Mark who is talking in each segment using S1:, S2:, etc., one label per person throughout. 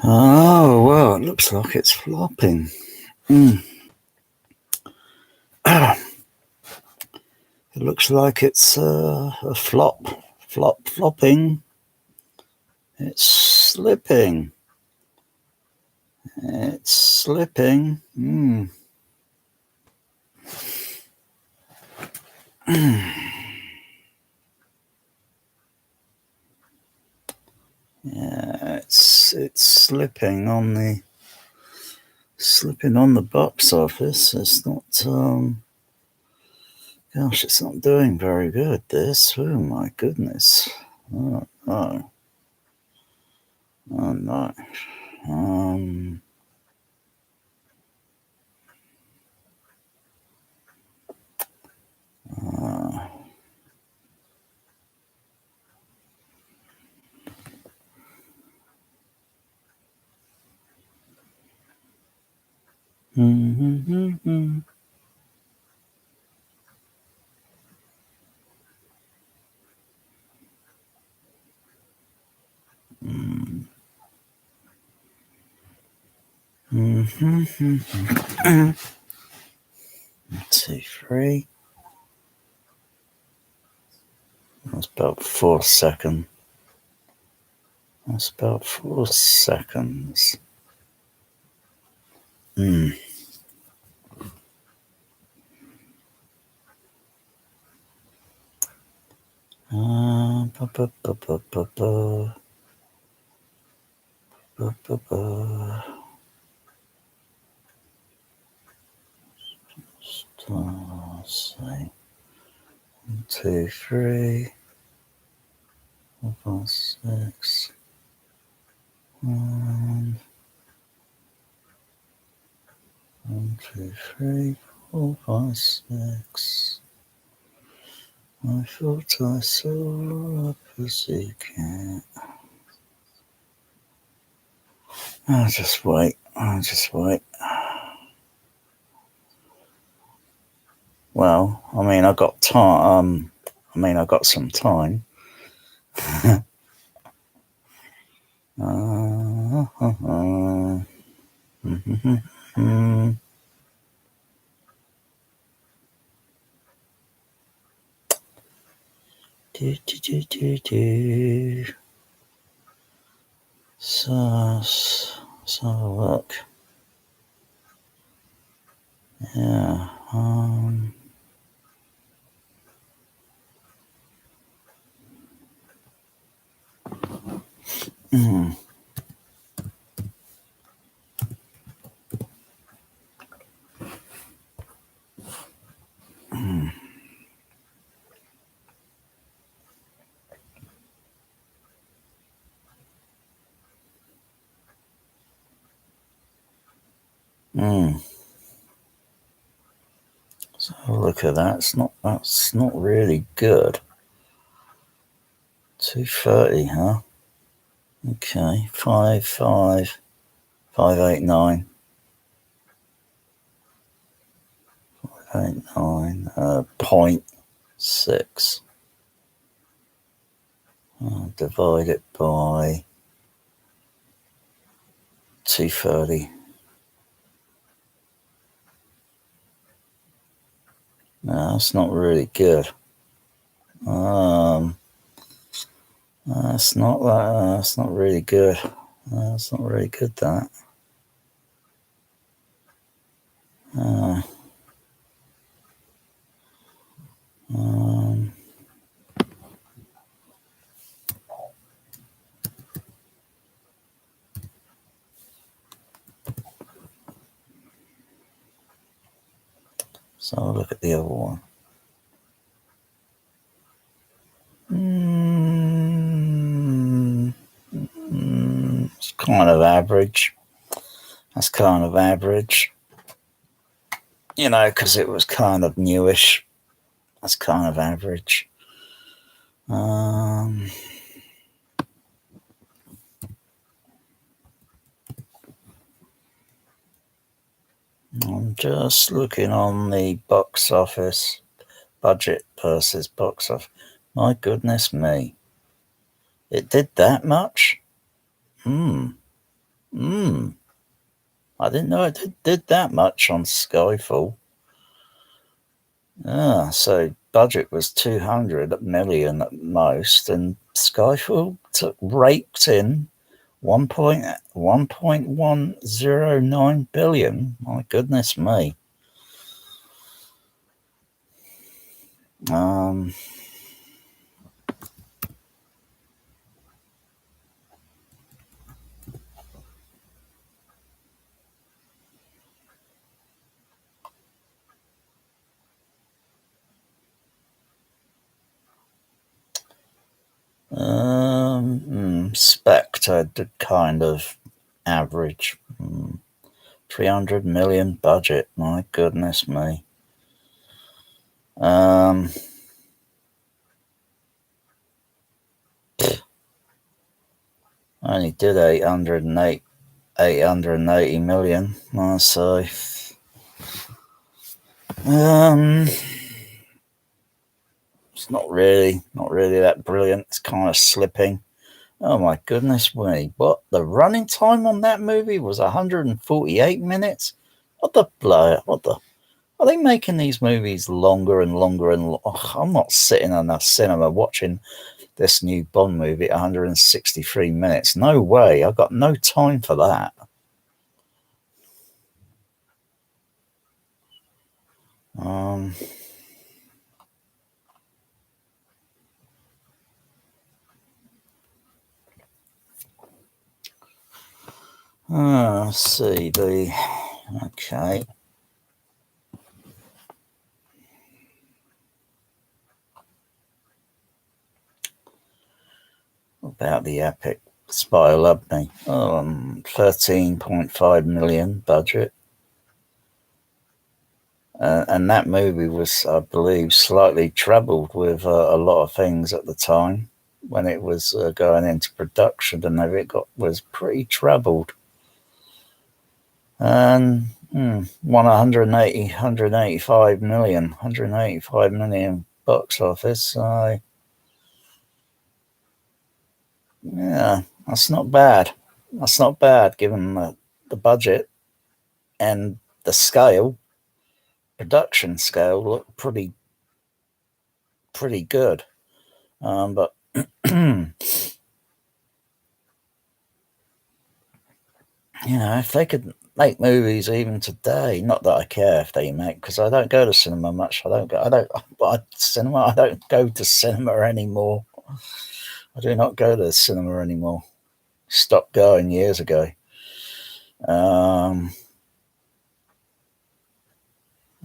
S1: Oh, well, it looks like it's flopping. It looks like it's a flopping. It's slipping. It's slipping. Yeah, it's slipping on the box office. It's not. Gosh, it's not doing very good. This. Oh my goodness. Oh no. Oh no. Um. Uh, 2, 3. That's about 4 seconds. That's about 4 seconds. Ba, ba, ba, ba, ba, ba. Ba, ba, ba. Say 1, 2, 3, 4, 5, 6. 1, 2, 3, 4, 5, 6. I thought I saw a pussycat. I'll just wait. Well, I mean, I got time. I got some time. So look. Yeah. So look at that. That's not really good. 230, huh? Okay. 5, 5, 5, 8, 9. 5, 8, 9. 0.6. Divide it by 230. No, that's not really good. That's not that. That's not really good. That's not really good. That. So I'll look at the other one. It's kind of average. That's kind of average. You know, because it was kind of newish. That's kind of average. I'm just looking on the box office budget versus box office. My goodness me. It did that much? Hmm. Hmm. I didn't know it did that much on Skyfall. So budget was 200 million at most, and Skyfall raked in 1.109 billion. My goodness me. Spectre did kind of average. 300 million budget. My goodness me. Only did 880 million. So, it's not really that brilliant. It's kind of slipping. Oh my goodness me. What? The running time on that movie was 148 minutes? What the blow? What the? Are they making these movies longer and longer and I'm not sitting in a cinema watching this new Bond movie at 163 minutes. No way. I've got no time for that. Let's see. Okay. About the epic Spy Who Loved Me. 13.5 million budget. And that movie was, I believe, slightly troubled with a lot of things at the time when it was going into production, and it was pretty troubled. And won 185 million box office. Yeah, that's not bad. That's not bad given the budget and the scale. Production scale looked pretty good. But if they could make movies even today, not that I care if they make, because I don't go to cinema much. I don't go to cinema anymore. I do not go to the cinema anymore. Stopped going years ago.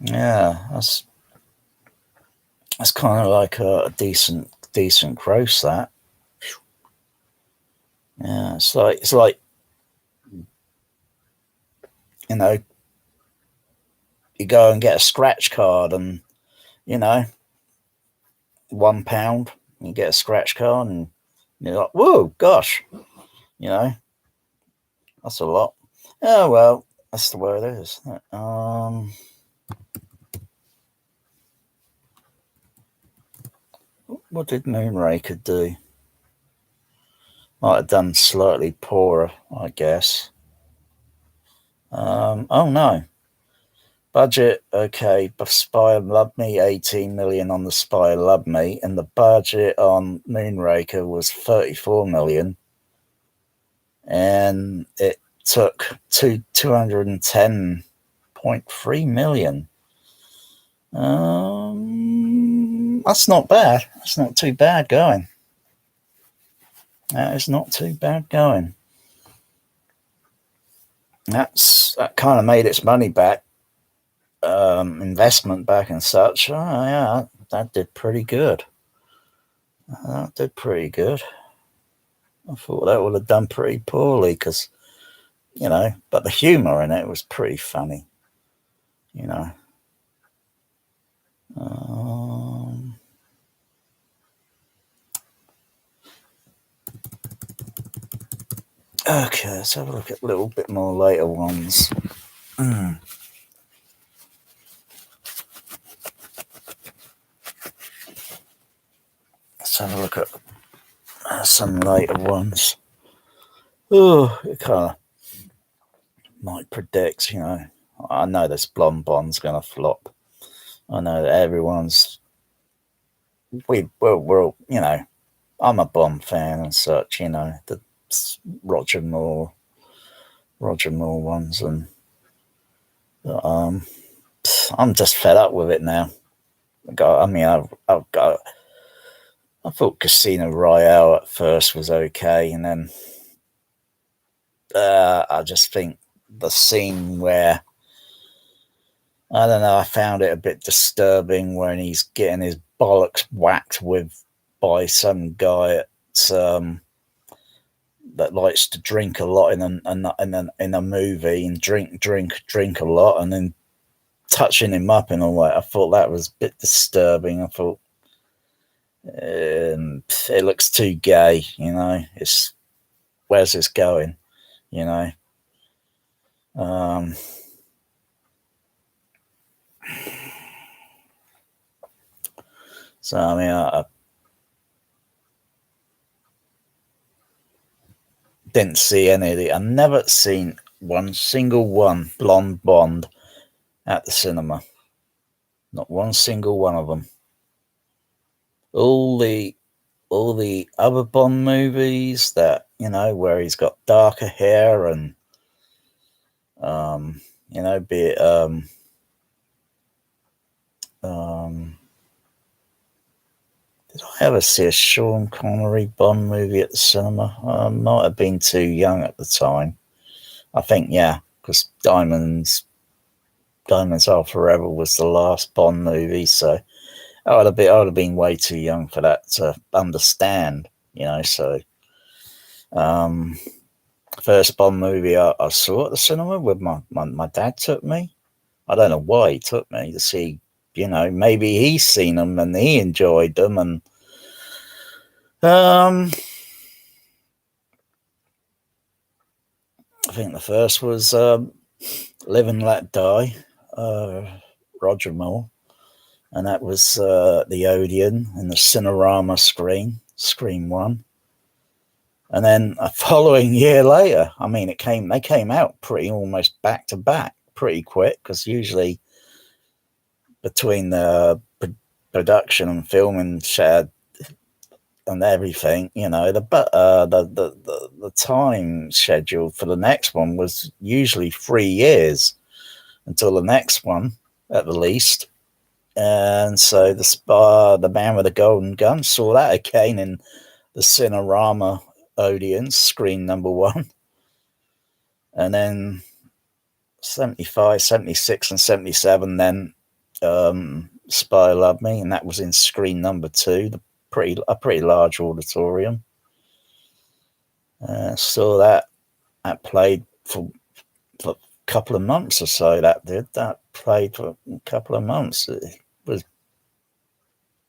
S1: Yeah, that's kind of like a decent gross. That. Yeah, it's like you go and get a scratch card, and £1, you get a scratch card, and you're like, whoa, gosh, that's a lot. Oh well, that's the way it is. What did Moonraker do? Might have done slightly poorer, I guess. Oh no. Budget, okay, Spy Who Loved Me, 18 million on the Spy Who Loved Me, and the budget on Moonraker was 34 million. And it took 210.3 million. That's not bad. That's not too bad going. That is not too bad going. That kind of made its money back, investment back and such. Oh yeah, that did pretty good. That did pretty good. I thought that would have done pretty poorly because, but the humor in it was pretty funny. Okay, let's have a look at a little bit more later ones. Let's have a look at some later ones. Oh, it kind of might predict, I know this Blonde Bond's going to flop. I know that everyone's, we're I'm a Bond fan and such, the Roger Moore ones, and I'm just fed up with it now. I thought Casino Royale at first was okay, and then I just think the scene where, I don't know, I found it a bit disturbing when he's getting his bollocks whacked with by some guy that likes to drink a lot in a movie and drink a lot, and then touching him up in a way. I thought that was a bit disturbing. I thought it looks too gay, It's where's this going, So I didn't see any of the. I've never seen one single one Blonde Bond at the cinema. Not one single one of them. All the other Bond movies that where he's got darker hair and be it did I ever see a Sean Connery Bond movie at the cinema? I might have been too young at the time. I think, yeah, because Diamonds Are Forever was the last Bond movie, so I would have been way too young for that to understand, so first Bond movie I saw at the cinema with my dad took me. I don't know why he took me to see, maybe he's seen them and he enjoyed them, and I think the first was Live and Let Die, Roger Moore, and that was the Odeon and the Cinerama Screen 1. And then a following year later, they came out pretty almost back to back, pretty quick, because usually between the production and filming shared and everything, the time schedule for the next one was usually 3 years until the next one, at the least. And so the Man with the Golden Gun saw that again in the Cinerama Odeon, screen number 1. And then 75, 76, and 77, then Spy Love Me, and that was in screen number 2, a pretty large auditorium. Saw that played for a couple of months or so. That played for a couple of months. It was,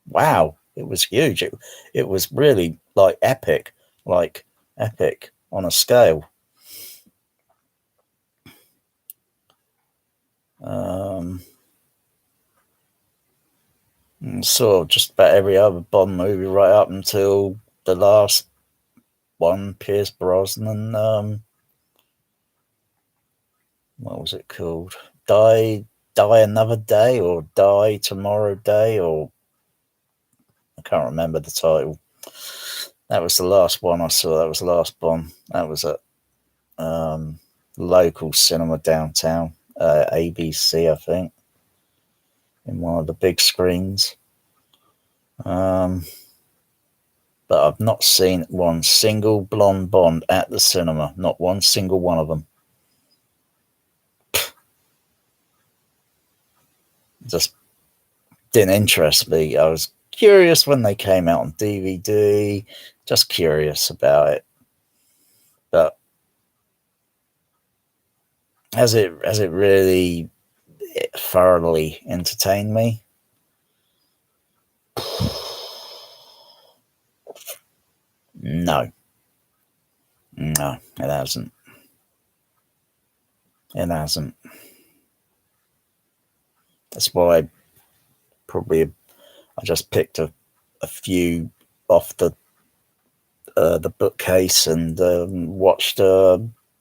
S1: wow, it was huge. It was really epic on a scale. Saw just about every other Bond movie right up until the last one, Pierce Brosnan. What was it called? Die Another Day, or Die Tomorrow Day, or I can't remember the title. That was the last one I saw. That was the last Bond. That was at local cinema downtown, ABC, I think, in one of the big screens. But I've not seen one single Blonde Bond at the cinema. Not one single one of them. Just didn't interest me. I was curious when they came out on DVD, just curious about it. But has it really thoroughly entertained me? No, it hasn't. It hasn't. That's why I just picked a few off the the bookcase and watched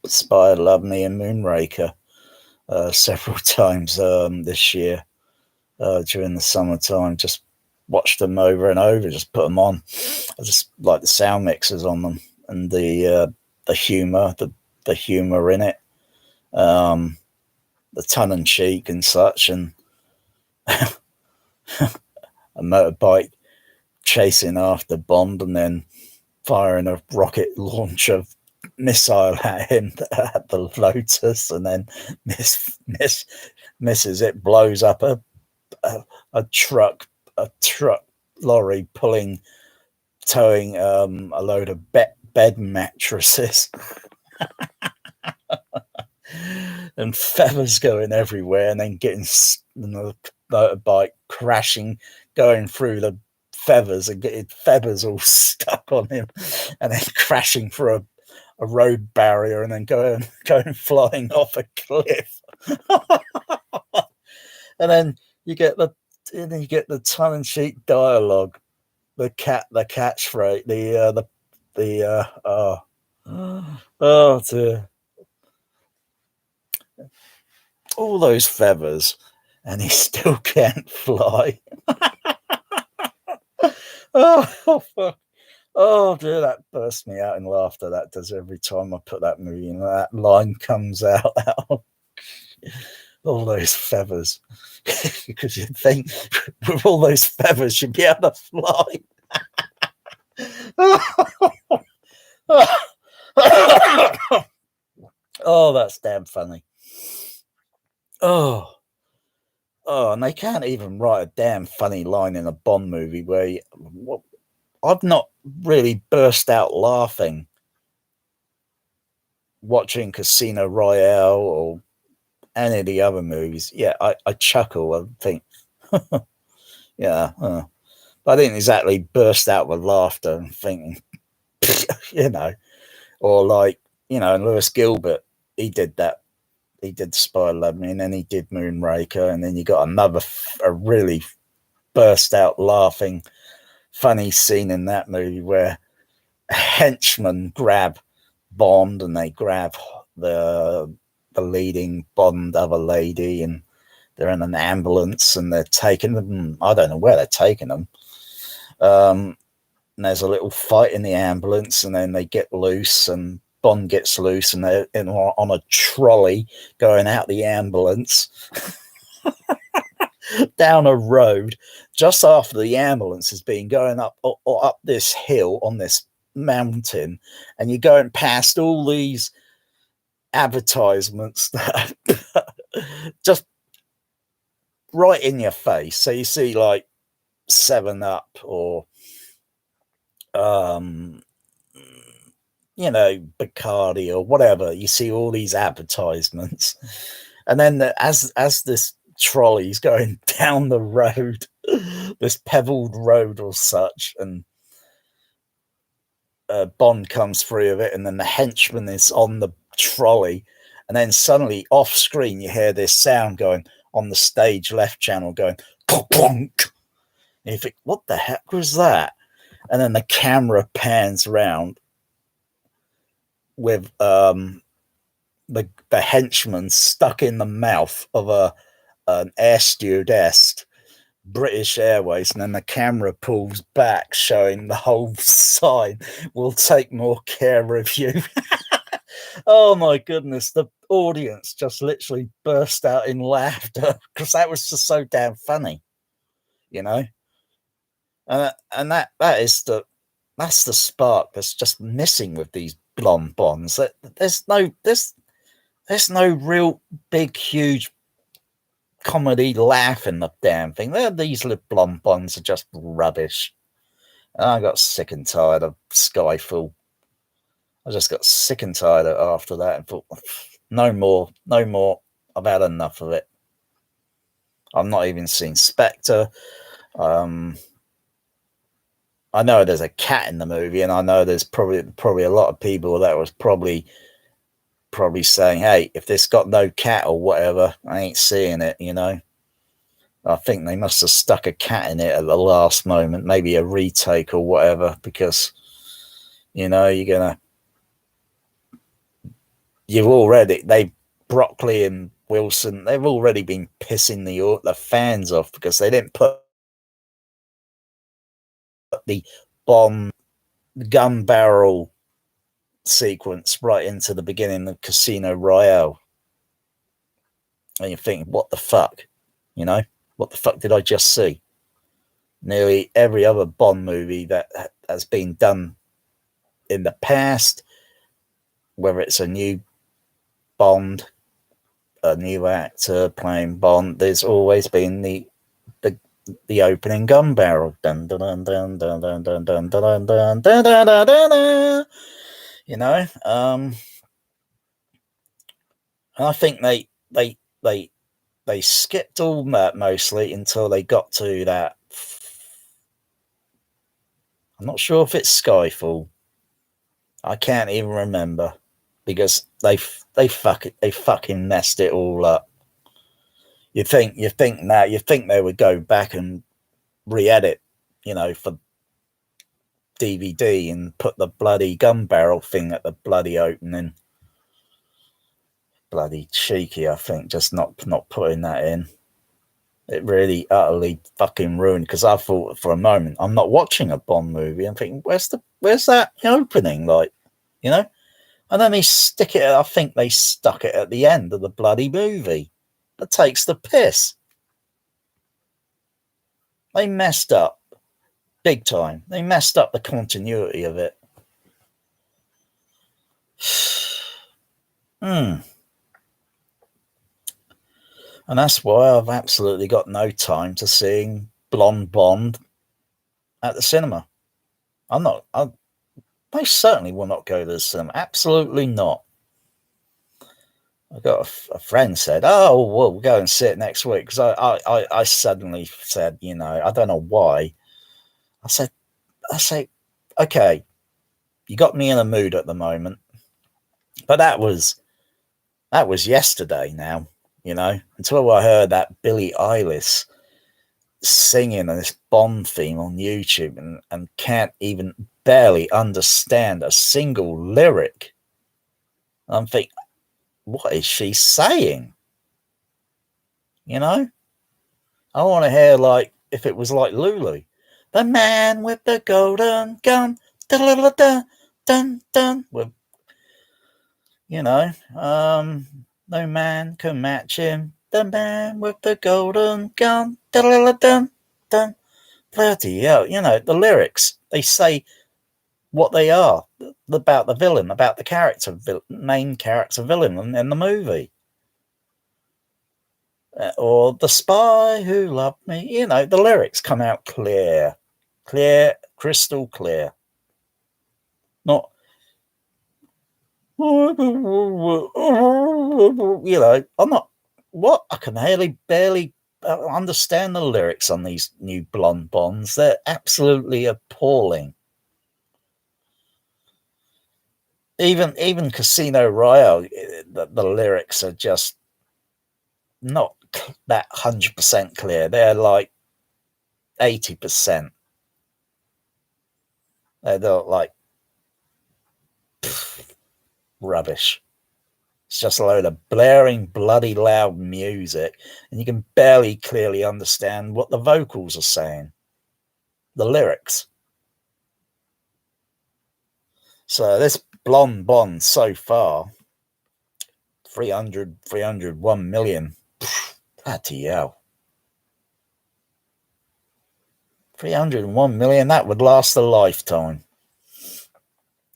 S1: Spy Love Me and Moonraker several times this year during the summertime. Just watched them over and over, just put them on. I just like the sound mixes on them and the humor, the humor in it, the tongue in cheek and such, and a motorbike chasing after Bond and then firing a rocket launcher missile at him at the Lotus, and then misses it, blows up a truck lorry towing a load of bed mattresses. And feathers going everywhere, and then getting the motorbike crashing, going through the feathers and getting feathers all stuck on him, and then crashing through a road barrier, and then going flying off a cliff. And then you get the tongue-in-cheek dialogue, the catchphrase, oh dear, all those feathers, and he still can't fly. Oh dear, that burst me out in laughter. That does every time I put that movie in. That line comes out. All those feathers, because you'd think with all those feathers you'd be able to fly. Oh, that's damn funny. Oh, and they can't even write a damn funny line in a Bond movie where I've not really burst out laughing watching Casino Royale or any of the other movies. Yeah, I chuckle and think, yeah, but I didn't exactly burst out with laughter and thinking, or like, Lewis Gilbert, he did that. He did Spy Love Me, and then he did Moonraker, and then you got a really burst out laughing, funny scene in that movie where henchmen grab Bond and they grab the leading Bond other lady, and they're in an ambulance and they're taking them. I don't know where they're taking them. And there's a little fight in the ambulance, and then they get loose, and Bond gets loose, and they're on a trolley going out the ambulance down a road just after the ambulance has been going up this hill on this mountain, and you're going past all these advertisements that just right in your face. So you see like 7-Up or Bacardi or whatever. You see all these advertisements, and then as this trolley's going down the road, this pebbled road or such, and Bond comes free of it, and then the henchman is on the trolley, and then suddenly off screen you hear this sound going on the stage left channel going plonk, and you think, what the heck was that? And then the camera pans around with the henchman stuck in the mouth of an air stewardess, British Airways, and then the camera pulls back showing the whole sign, "We'll take more care of you." Oh my goodness, the audience just literally burst out in laughter because that was just so damn funny, and that's the spark that's just missing with these blonde Bonds. That there's no real big huge comedy laugh in the damn thing. These little blonde Bonds are just rubbish. And I got sick and tired of Skyfall. I just got sick and tired after that and thought, no more. I've had enough of it. I've not even seen Spectre. I know there's a cat in the movie, and I know there's probably a lot of people that was probably saying, hey, if this got no cat or whatever, I ain't seeing it, I think they must have stuck a cat in it at the last moment, maybe a retake or whatever, because, You know, Broccoli and Wilson, they've already been pissing the fans off because they didn't put the gun barrel sequence right into the beginning of Casino Royale. And you're thinking, what the fuck? You know, what the fuck did I just see? Nearly every other Bond movie that has been done in the past, whether it's a new Bond, a new actor playing Bond, there's always been the opening gun barrel. Dun, dun, dun, dun, dun, dun, dun, dun, dun, dun, dun, dun, dun, dun. You know, and I think they skipped all that mostly until they got to that. I'm not sure if it's Skyfall. I can't even remember because they fucking messed it all up. You think they would go back and re-edit, you know, for DVD and put the bloody gun barrel thing at the bloody opening. Bloody cheeky, I think, just not putting that in. It really utterly fucking ruined, because I thought for a moment I'm not watching a Bond movie. I'm thinking, where's that opening, like, you know? And then I think they stuck it at the end of the bloody movie. That takes the piss. They messed up big time. They messed up the continuity of it. And that's why I've absolutely got no time to seeing Blonde Bond at the cinema. I most certainly will not go to the cinema. Absolutely not. I got a friend said, "Oh, well, we'll go and see it next week." Because I suddenly said, you know, I don't know why. I say, okay, you got me in a mood at the moment, but that was yesterday now, you know, until I heard that Billie Eilish singing this Bond theme on YouTube and can't even barely understand a single lyric. I'm thinking, what is she saying? You know, I want to hear, like, if it was like Lulu, the man with the golden gun, dun dun dun dun, with, you know, no man can match him. The man with the golden gun, dun dun dun. Bloody hell, you know, the lyrics, they say what they are about the villain, about the main character villain in the movie. Or the spy who loved me, you know, the lyrics come out clear, crystal clear. Not, you know, I can barely understand the lyrics on these new Blonde Bonds. They're absolutely appalling. Even Casino Royale, the lyrics are just not that 100% clear. They're like 80%. They're like rubbish. It's just a load of blaring, bloody loud music, and you can barely clearly understand what the vocals are saying, the lyrics. So this Blonde Bond so far, 301 million. Bloody hell. 301 million, that would last a lifetime.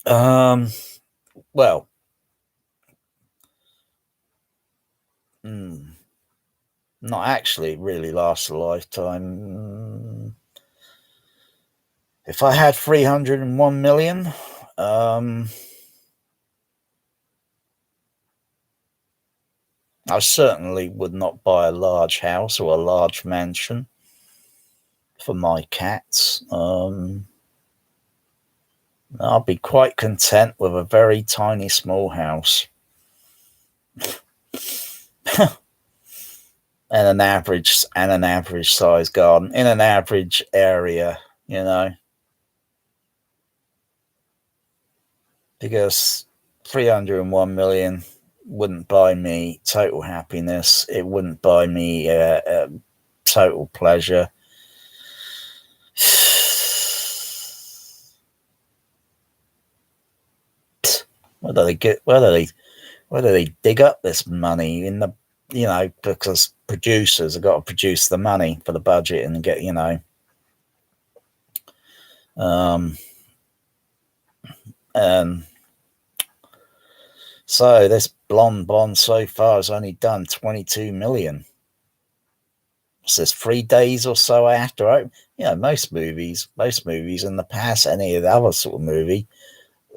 S1: Well, not actually really last a lifetime. If I had 301 million, I certainly would not buy a large house or a large mansion for my cats. I'll be quite content with a very tiny, small house. and an average size garden in an average area, you know. because 301 million wouldn't buy me total happiness. It wouldn't buy me total pleasure. Where do they get? Where do they dig up this money in the? Because producers have got to produce the money for the budget and get and so this blonde bond so far has only done 22 million. Says 3 days or so after. Most movies in the past, any of the other sort of movie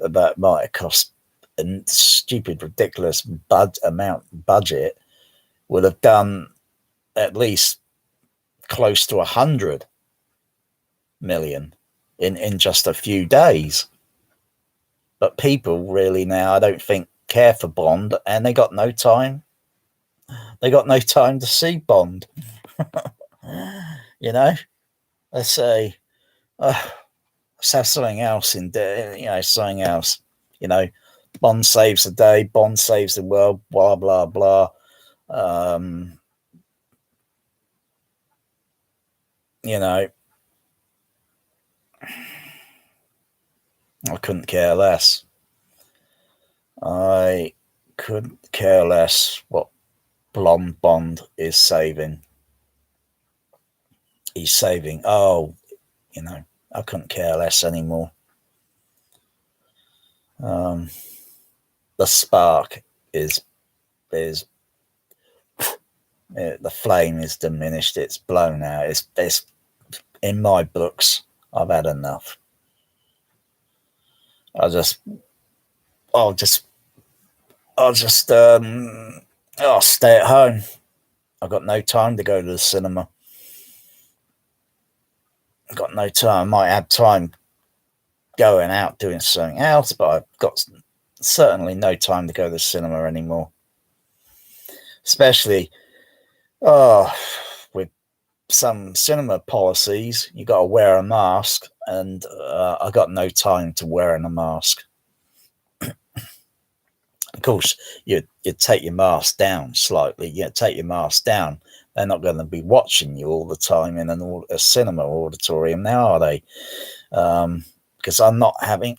S1: that might have cost a stupid, ridiculous budget would have done at least close to 100 million in just a few days. But people really now, I don't think, care for Bond, and they got no time. They got no time to see Bond. Let's say, let's have something else something else. Bond saves the day, Bond saves the world, blah, blah, blah. I couldn't care less. I couldn't care less what blonde Bond is saving. He's saving. I couldn't care less anymore. The spark is the flame is diminished. It's blown out. It's in my books. I've had enough. I'll just stay at home. I've got no time to go to the cinema. I've got no time. I might have time going out doing something else, but I've got certainly no time to go to the cinema anymore. Especially, with some cinema policies, you got to wear a mask, and I got no time to wearing a mask. Of course, you take your mask down slightly. Take your mask down. They're not going to be watching you all the time in a cinema auditorium now, are they? Because I'm not having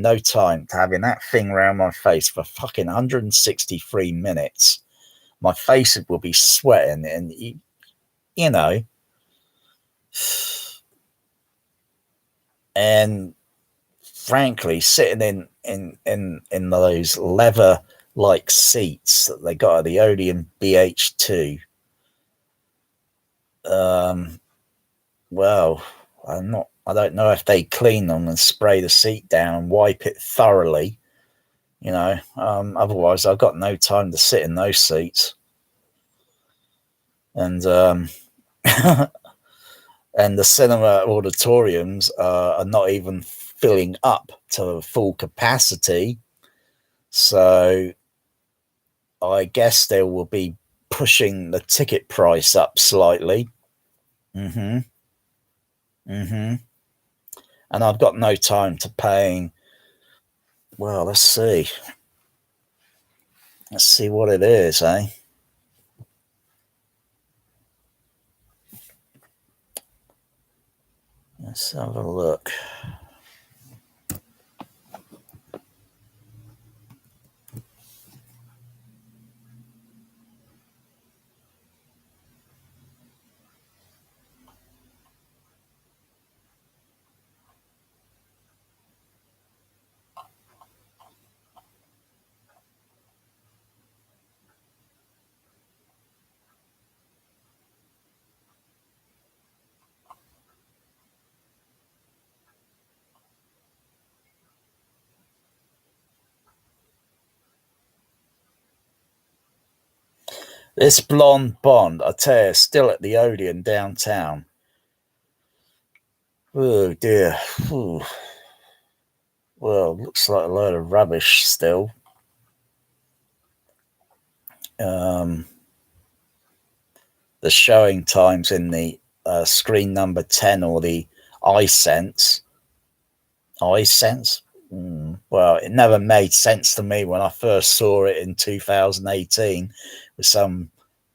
S1: no time to having that thing around my face for fucking 163 minutes. My face will be sweating, and and frankly, sitting in those leather like seats that they got at the Odeon BH2. Well, I don't know if they clean them and spray the seat down and wipe it thoroughly. Otherwise I've got no time to sit in those seats. And and the cinema auditoriums are not even filling up to full capacity. So I guess they will be pushing the ticket price up slightly. And I've got no time to paying. Well, let's see what it is, eh? Let's have a look. This blonde Bond, I tell you, is still at the Odeon downtown. Oh dear. Ooh. Well, looks like a load of rubbish still. The showing times in the screen number 10 or the iSense. Well, it never made sense to me when I first saw it in 2018 with some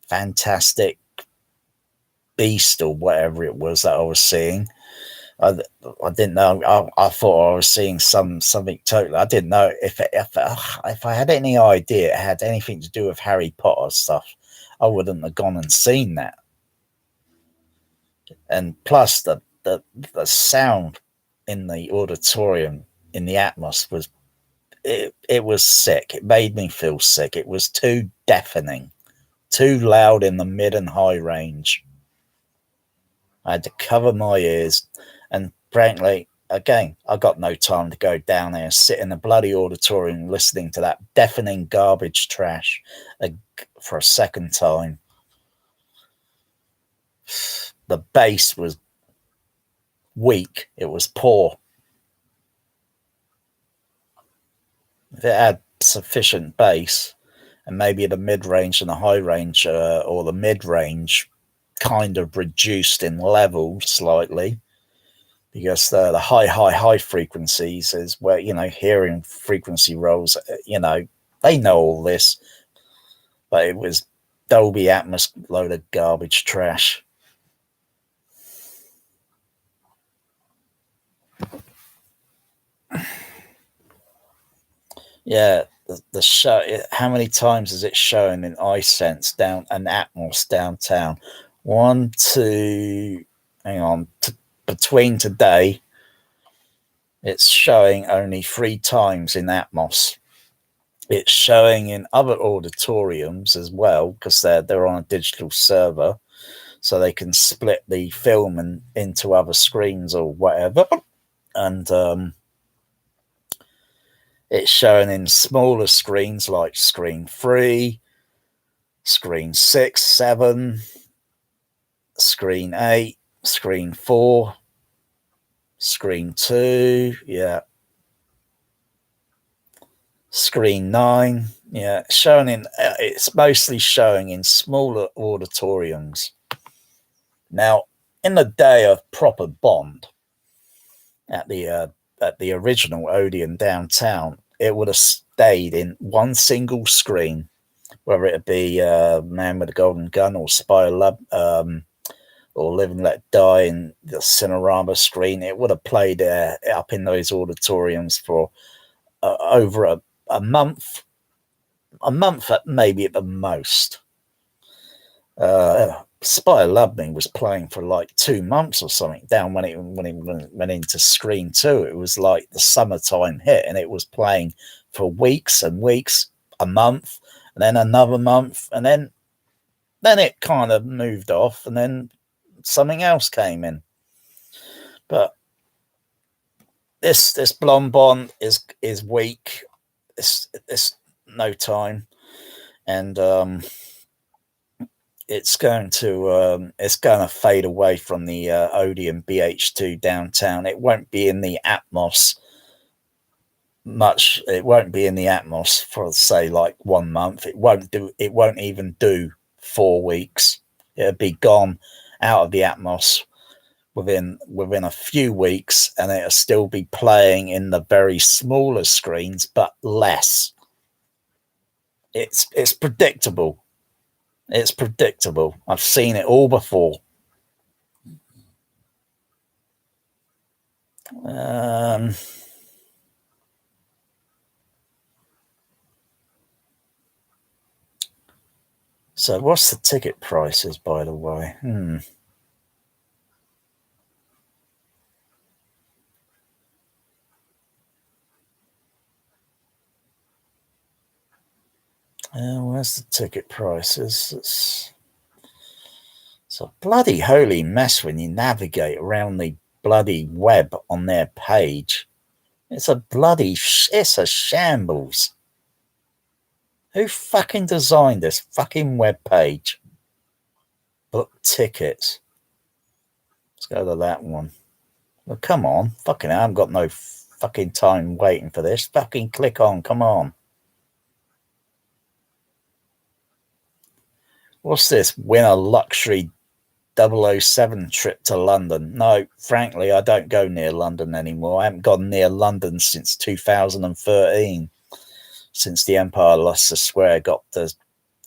S1: fantastic beast or whatever it was that I was seeing. I, I didn't know. I thought I was seeing something totally. I didn't know if I had any idea it had anything to do with Harry Potter stuff. I wouldn't have gone and seen that. And plus, the sound in the auditorium in the Atmos was it was sick. It made me feel sick. It was too deafening, too loud in the mid and high range. I had to cover my ears, and frankly, again, I got no time to go down there and sit in the bloody auditorium listening to that deafening garbage trash for a second time. The bass was weak. It was poor. If it had sufficient bass, and maybe the mid-range and the high range, or the mid-range kind of reduced in level slightly, because the high frequencies is where, hearing frequency rolls, they know all this, but it was Dolby Atmos load of garbage trash. Yeah, the show. How many times is it shown in iSense down and Atmos downtown? One, two. Hang on. Between today, it's showing only 3 times in Atmos. It's showing in other auditoriums as well, because they're on a digital server, so they can split the film into other screens or whatever. And it's shown in smaller screens like screen 3, screen 6, 7, screen 8, screen 4, screen 2, yeah, screen 9, yeah, shown in. It's mostly showing in smaller auditoriums. Now, in the day of proper Bond at the original Odeon downtown, it would have stayed in one single screen, whether it be Man with the Golden Gun or Spy Love, or Live and Let Die in the Cinerama screen. It would have played up in those auditoriums for over a month at maybe at the most. Spy Love Me was playing for like 2 months or something down when it went into screen 2. It was like the summertime hit, and it was playing for weeks and weeks, a month, and then another month, and then it kind of moved off, and then something else came in. But this Blonde Bond is weak. It's no time, and it's going to fade away from the Odeon BH2 downtown. It won't be in the Atmos much. It won't be in the Atmos for, say, like 1 month. It won't even do 4 weeks. It'll be gone out of the Atmos within a few weeks, and it'll still be playing in the very smaller screens, but less. It's predictable. It's predictable. I've seen it all before. So what's the ticket prices, by the way? Where's the ticket prices? It's a bloody holy mess when you navigate around the bloody web on their page. It's a shambles. Who fucking designed this fucking web page? Book tickets. Let's go to that one. Well, come on. Fucking hell, I haven't got no fucking time waiting for this. Fucking click on. Come on. What's this? Win a luxury 007 trip to London. No, frankly, I don't go near London anymore. I haven't gone near London since 2013, since the Empire Lost the Square got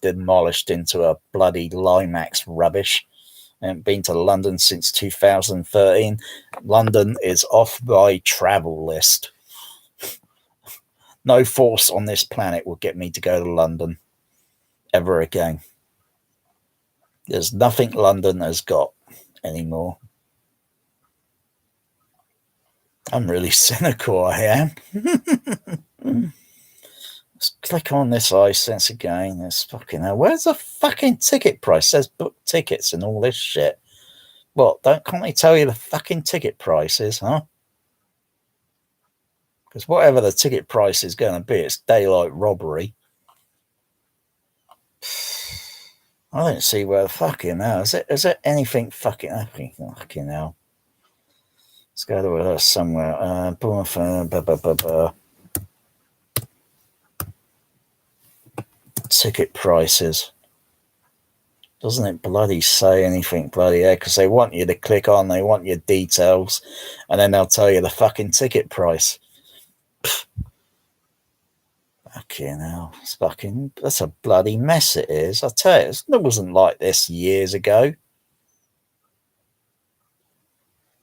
S1: demolished into a bloody Limax rubbish. I haven't been to London since 2013. London is off my travel list. No force on this planet will get me to go to London ever again. There's nothing London has got anymore. I'm really cynical, I am. Let's click on this iSense again. It's fucking hell. Where's the fucking ticket price? It says book tickets and all this shit. What? Can't they tell you the fucking ticket price is, huh? Because whatever the ticket price is going to be, it's daylight robbery. I don't see where the fucking hell is it anything fucking hell? Let's go to somewhere. Ticket prices. Doesn't it bloody say anything bloody there? Because they want you to click on, they want your details, and then they'll tell you the fucking ticket price. Fucking hell. That's a bloody mess it is. I tell you, it wasn't like this years ago.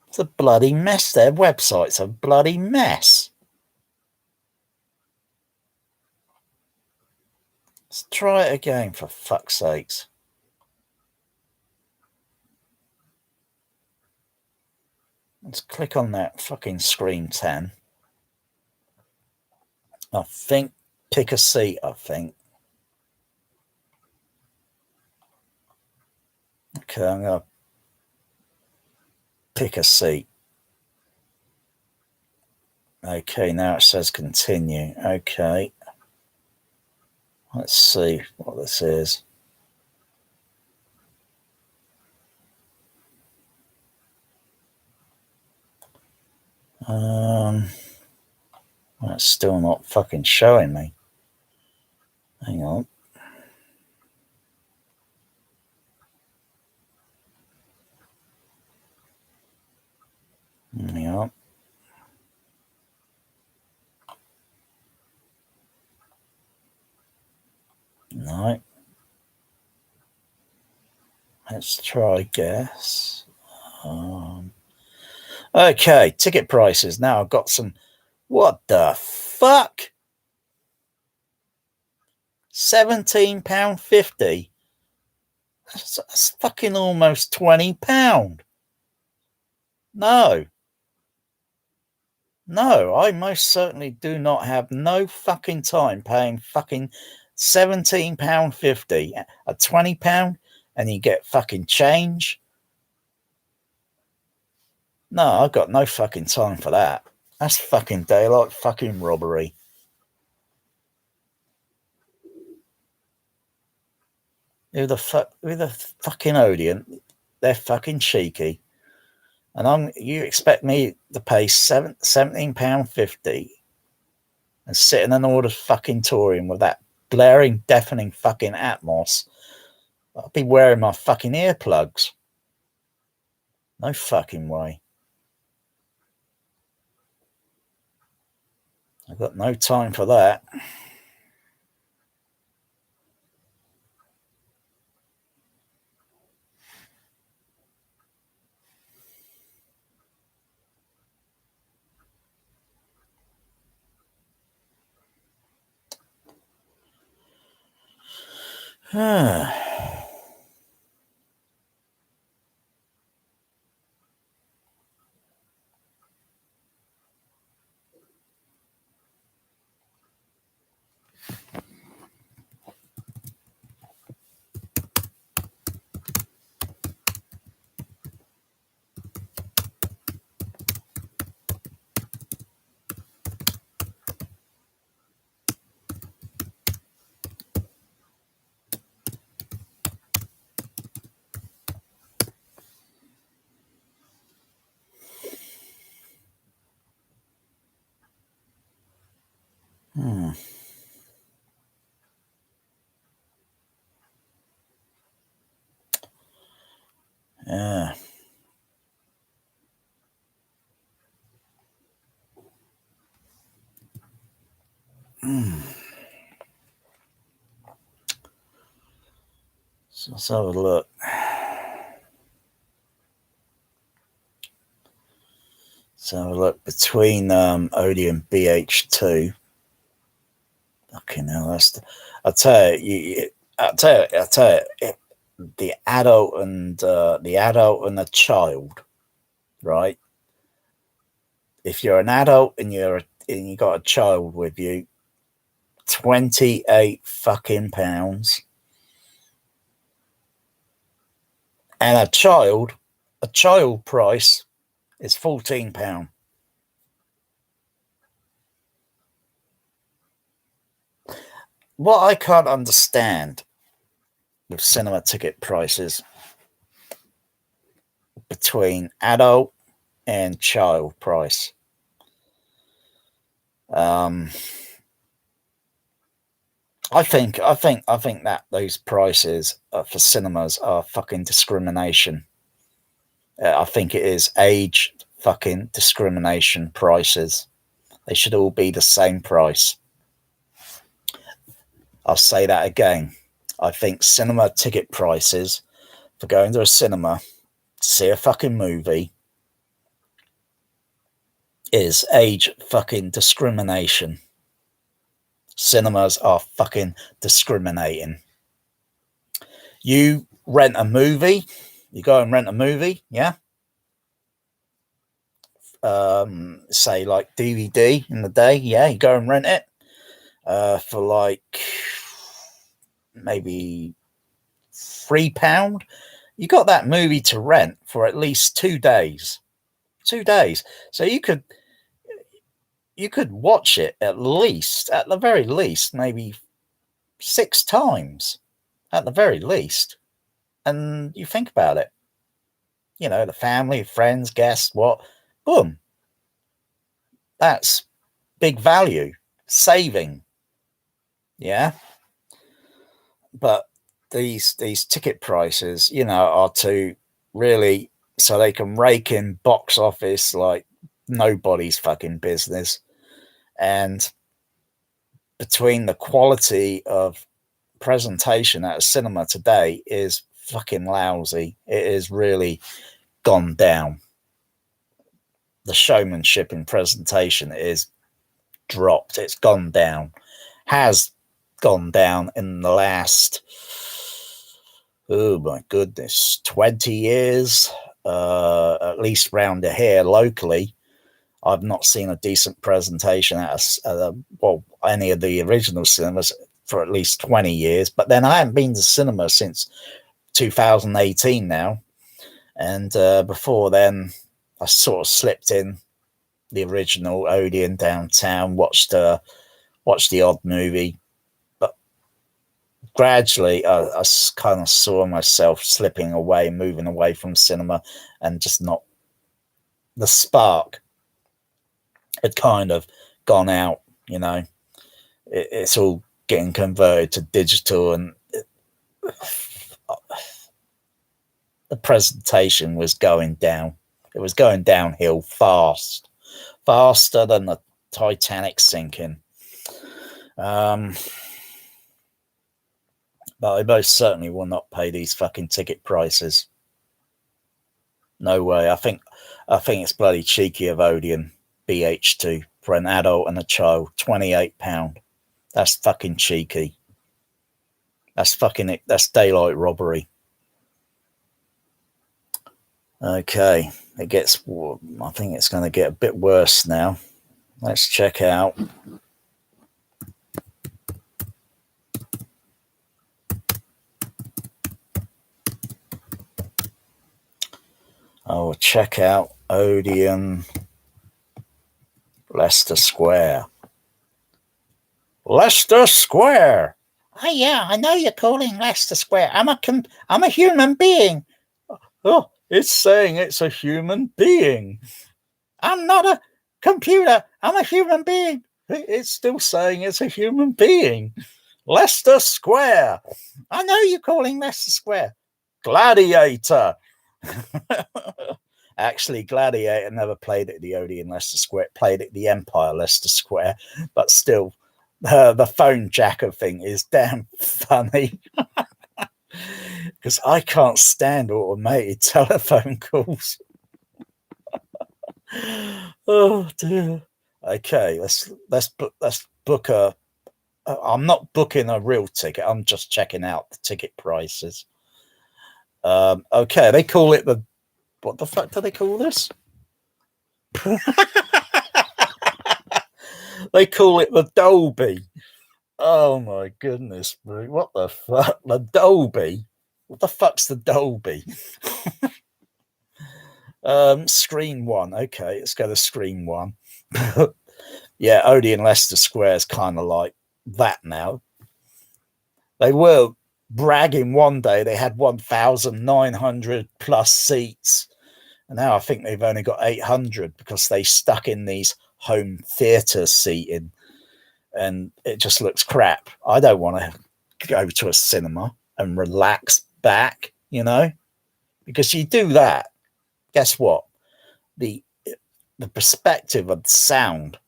S1: It's a bloody mess. Their website's a bloody mess. Let's try it again, for fuck's sakes. Let's click on that fucking screen 10. I think pick a seat, I think. Okay, I'm going to pick a seat. Okay, now it says continue. Okay. Let's see what this is. That's still not fucking showing me. Hang on. Hang on. No. Let's try guess. Okay, ticket prices. Now I've got some. What the fuck? £17.50. That's fucking almost £20. No, I most certainly do not have no fucking time paying fucking £17.50 at £20, and you get fucking change. No, I've got no fucking time for that. That's fucking daylight fucking robbery. Who the fucking Odeon? They're fucking cheeky. And you expect me to pay £17.50 and sit in an ordered fucking Torium with that blaring, deafening fucking Atmos? I'll be wearing my fucking earplugs. No fucking way. I've got no time for that. So let's have a look. So look, between Odeon BH2, fucking hell, I'll tell you, I'll tell you, the adult and the child, right? If you're an adult and you got a child with you, 28 fucking pounds, and a child price is £14. What I can't understand with cinema ticket prices between adult and child price. I think that those prices for cinemas are fucking discrimination. I think it is age fucking discrimination prices. They should all be the same price. I'll say that again. I think cinema ticket prices for going to a cinema to see a fucking movie is age fucking discrimination. Cinemas are fucking discriminating. You rent a movie, you go and rent a movie, yeah? Say like DVD in the day, yeah, you go and rent it for like maybe £3. You got that movie to rent for at least 2 days. 2 days. So you could watch it at the very least, maybe 6 times at the very least. And you think about it, you know, the family, friends, guests, what, boom. That's big value, saving. Yeah. But these ticket prices, you know, are to really, so they can rake in box office like nobody's fucking business. And between the quality of presentation at a cinema today is fucking lousy. It is really gone down. The showmanship in presentation is dropped. It's gone down. Has gone down in the last, oh my goodness, 20 years, at least round here locally. I've not seen a decent presentation at any of the original cinemas for at least 20 years. But then I haven't been to cinema since 2018 now. And before then, I sort of slipped in the original Odeon downtown, watched the odd movie. But gradually, I kind of saw myself slipping away, moving away from cinema, and just not, the spark had kind of gone out, you know. It's all getting converted to digital, and the presentation was going down. It was going downhill faster than the Titanic sinking. But I most certainly will not pay these fucking ticket prices. No way. I think it's bloody cheeky of Odeon BH2 for an adult and a child. £28. That's fucking cheeky. That's daylight robbery. Okay, I think it's going to get a bit worse now. Let's check out. Check out Odeon Leicester Square. Leicester Square. Oh yeah, I know you're calling Leicester Square. I'm a human being. Oh, it's saying it's a human being. I'm not a computer. I'm a human being. It's still saying it's a human being. Leicester Square. I know you're calling Leicester Square. Gladiator. Actually, Gladiator never played at the Odeon Leicester Square. It played at the Empire Leicester Square. But still, The phone jacker thing is damn funny because I can't stand automated telephone calls. Oh dear. Okay, let's book a. I'm not booking a real ticket. I'm just checking out the ticket prices. Okay, they call it the. What the fuck do they call this? They call it the Dolby. Oh my goodness, what the fuck? The Dolby? What the fuck's the Dolby? Screen one. Okay, let's go to screen one. Yeah, Odeon Leicester Square is kind of like that now. They were bragging one day they had 1,900 plus seats. And now I think they've only got 800 because they stuck in these home theatre seating and it just looks crap. I don't want to go to a cinema and relax back, because you do that. Guess what? The perspective of the sound,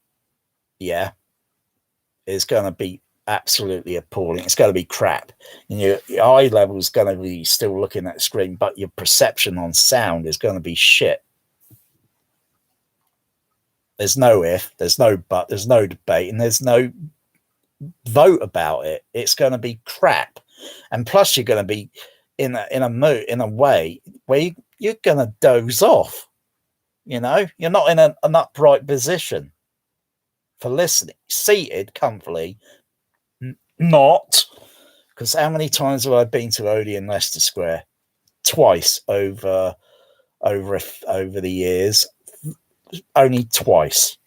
S1: is going to be absolutely appalling. It's going to be crap. And your eye level is going to be still looking at the screen, but your perception on sound is going to be shit. There's no if, there's no but, there's no debate, and there's no vote about it. It's going to be crap. And plus you're going to be in a way where you're going to doze off. You're not in an upright position for listening. Seated comfortably, not. Because how many times have I been to Odeon Leicester Square? Twice over the years. Only twice.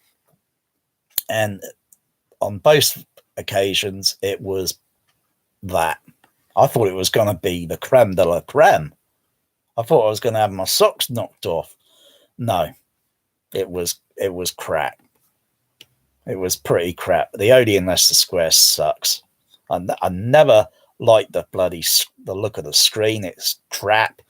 S1: And on both occasions, it was that. I thought it was going to be the creme de la creme. I thought I was going to have my socks knocked off. No, it was crap. It was pretty crap. The Odeon Leicester Square sucks. I never liked the look of the screen. It's crap.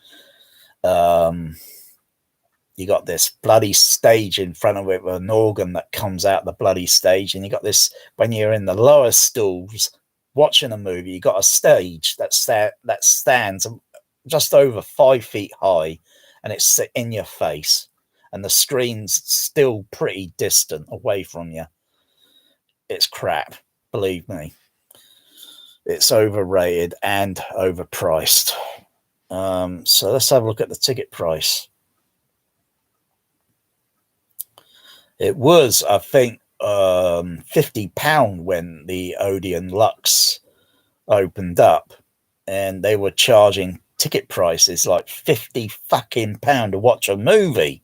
S1: You got this bloody stage in front of it with an organ that comes out the bloody stage, and you got this when you're in the lower stalls watching a movie. You got a stage that stands just over 5 feet high, and it's in your face, and the screen's still pretty distant away from you. It's crap, believe me. It's overrated and overpriced. So let's have a look at the ticket price. It was, I think, £50 when the Odeon Lux opened up, and they were charging ticket prices like £50 fucking pound to watch a movie.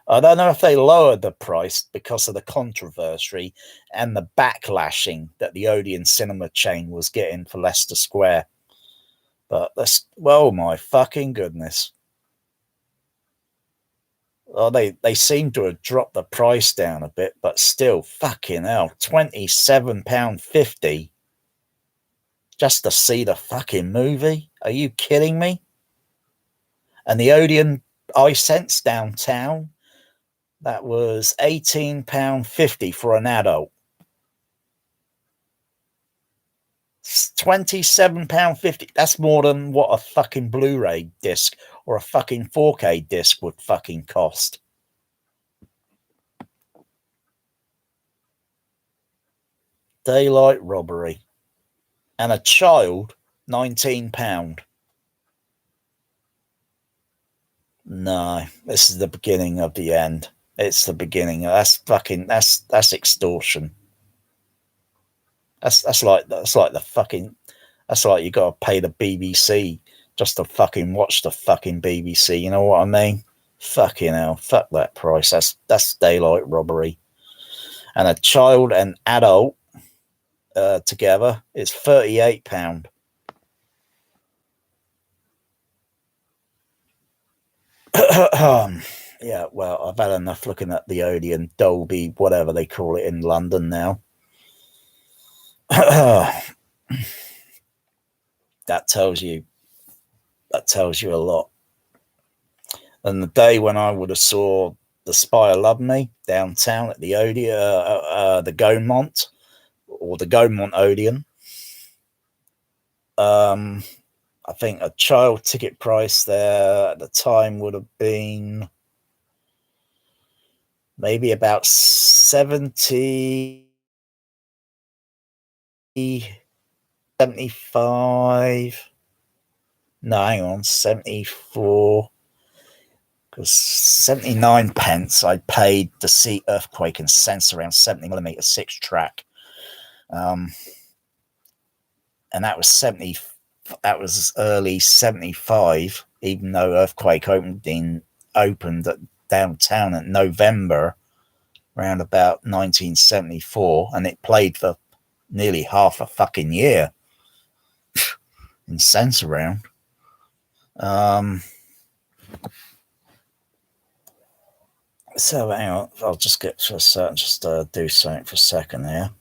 S1: I don't know if they lowered the price because of the controversy and the backlashing that the Odeon cinema chain was getting for Leicester Square. But well, my fucking goodness. Oh, they seem to have dropped the price down a bit, but still, fucking hell, £27.50 just to see the fucking movie? Are you kidding me? And the Odeon iSense downtown, that was £18.50 for an adult. £27.50. That's more than what a fucking Blu-ray disc or a fucking 4K disc would fucking cost. Daylight robbery. And a child, £19. No, this is the beginning of the end. It's the beginning. That's extortion. That's like you got to pay the BBC just to fucking watch the fucking BBC. You know what I mean? Fucking hell, fuck that price. That's daylight robbery. And a child and adult together is £38. Yeah, well, I've had enough looking at the Odeon Dolby, whatever they call it in London now. That tells you a lot. And the day when I would have saw The Spy Who Loved Me downtown at the Odeon, the Gaumont, or the Gaumont Odeon. I think a child ticket price there at the time would have been maybe about 70, 75. No, hang on, 74. Because 79 pence I paid to see Earthquake and Sensearound 70mm 6-track. And that was early 75, even though Earthquake opened at downtown in November around about 1974, and it played for nearly half a fucking year in Sensearound. So hang on, I'll just get to a certain, just do something for a second here.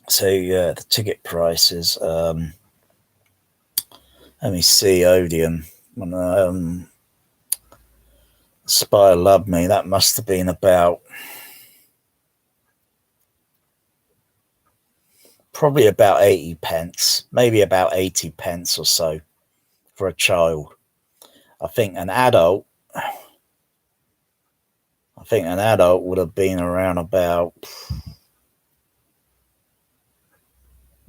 S1: So yeah, the ticket prices. Let me see, Odeon. When Spire Loved Me, that must have been probably about 80 pence, maybe about 80 pence or so for a child. I think an adult would have been around about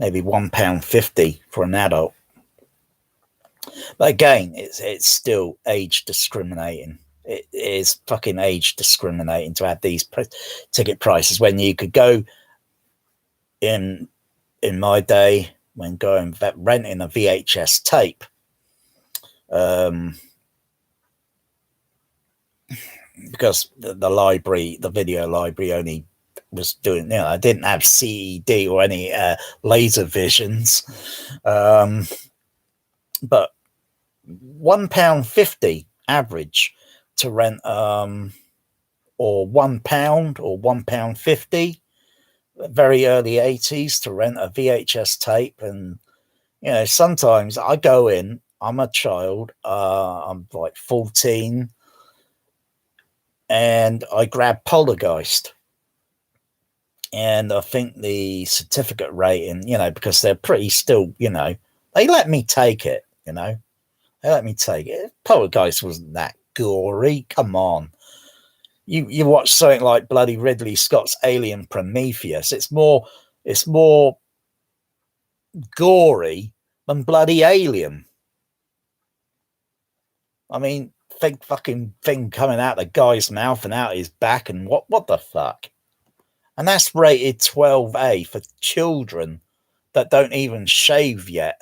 S1: maybe £1.50 for an adult. But again, it's still age discriminating. It is fucking age discriminating to have these ticket prices when you could go in my day when going renting a VHS tape. Because the library, the video library, only was doing, I didn't have CED or any laser visions, but £1.50 average to rent, or £1 or £1.50, very early 80s, to rent a VHS tape. And sometimes I go in, I'm a child, I'm like 14, and I grab Poltergeist. And I think the certificate rating, because they're pretty still, they let me take it, They let me take it. Poltergeist wasn't that gory. Come on. You watch something like bloody Ridley Scott's Alien Prometheus. It's more gory than bloody Alien. I mean, fucking thing coming out the guy's mouth and out his back, and what the fuck? And that's rated 12A for children that don't even shave yet.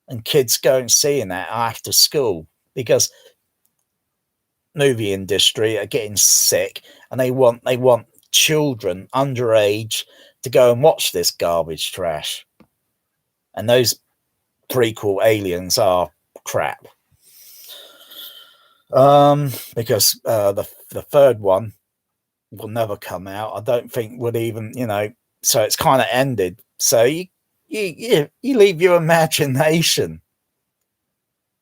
S1: And kids go and seeing that after school because movie industry are getting sick, and they want children underage to go and watch this garbage trash. And those prequel Aliens are crap. Because the third one will never come out. I don't think would even, so it's kind of ended. So you leave your imagination.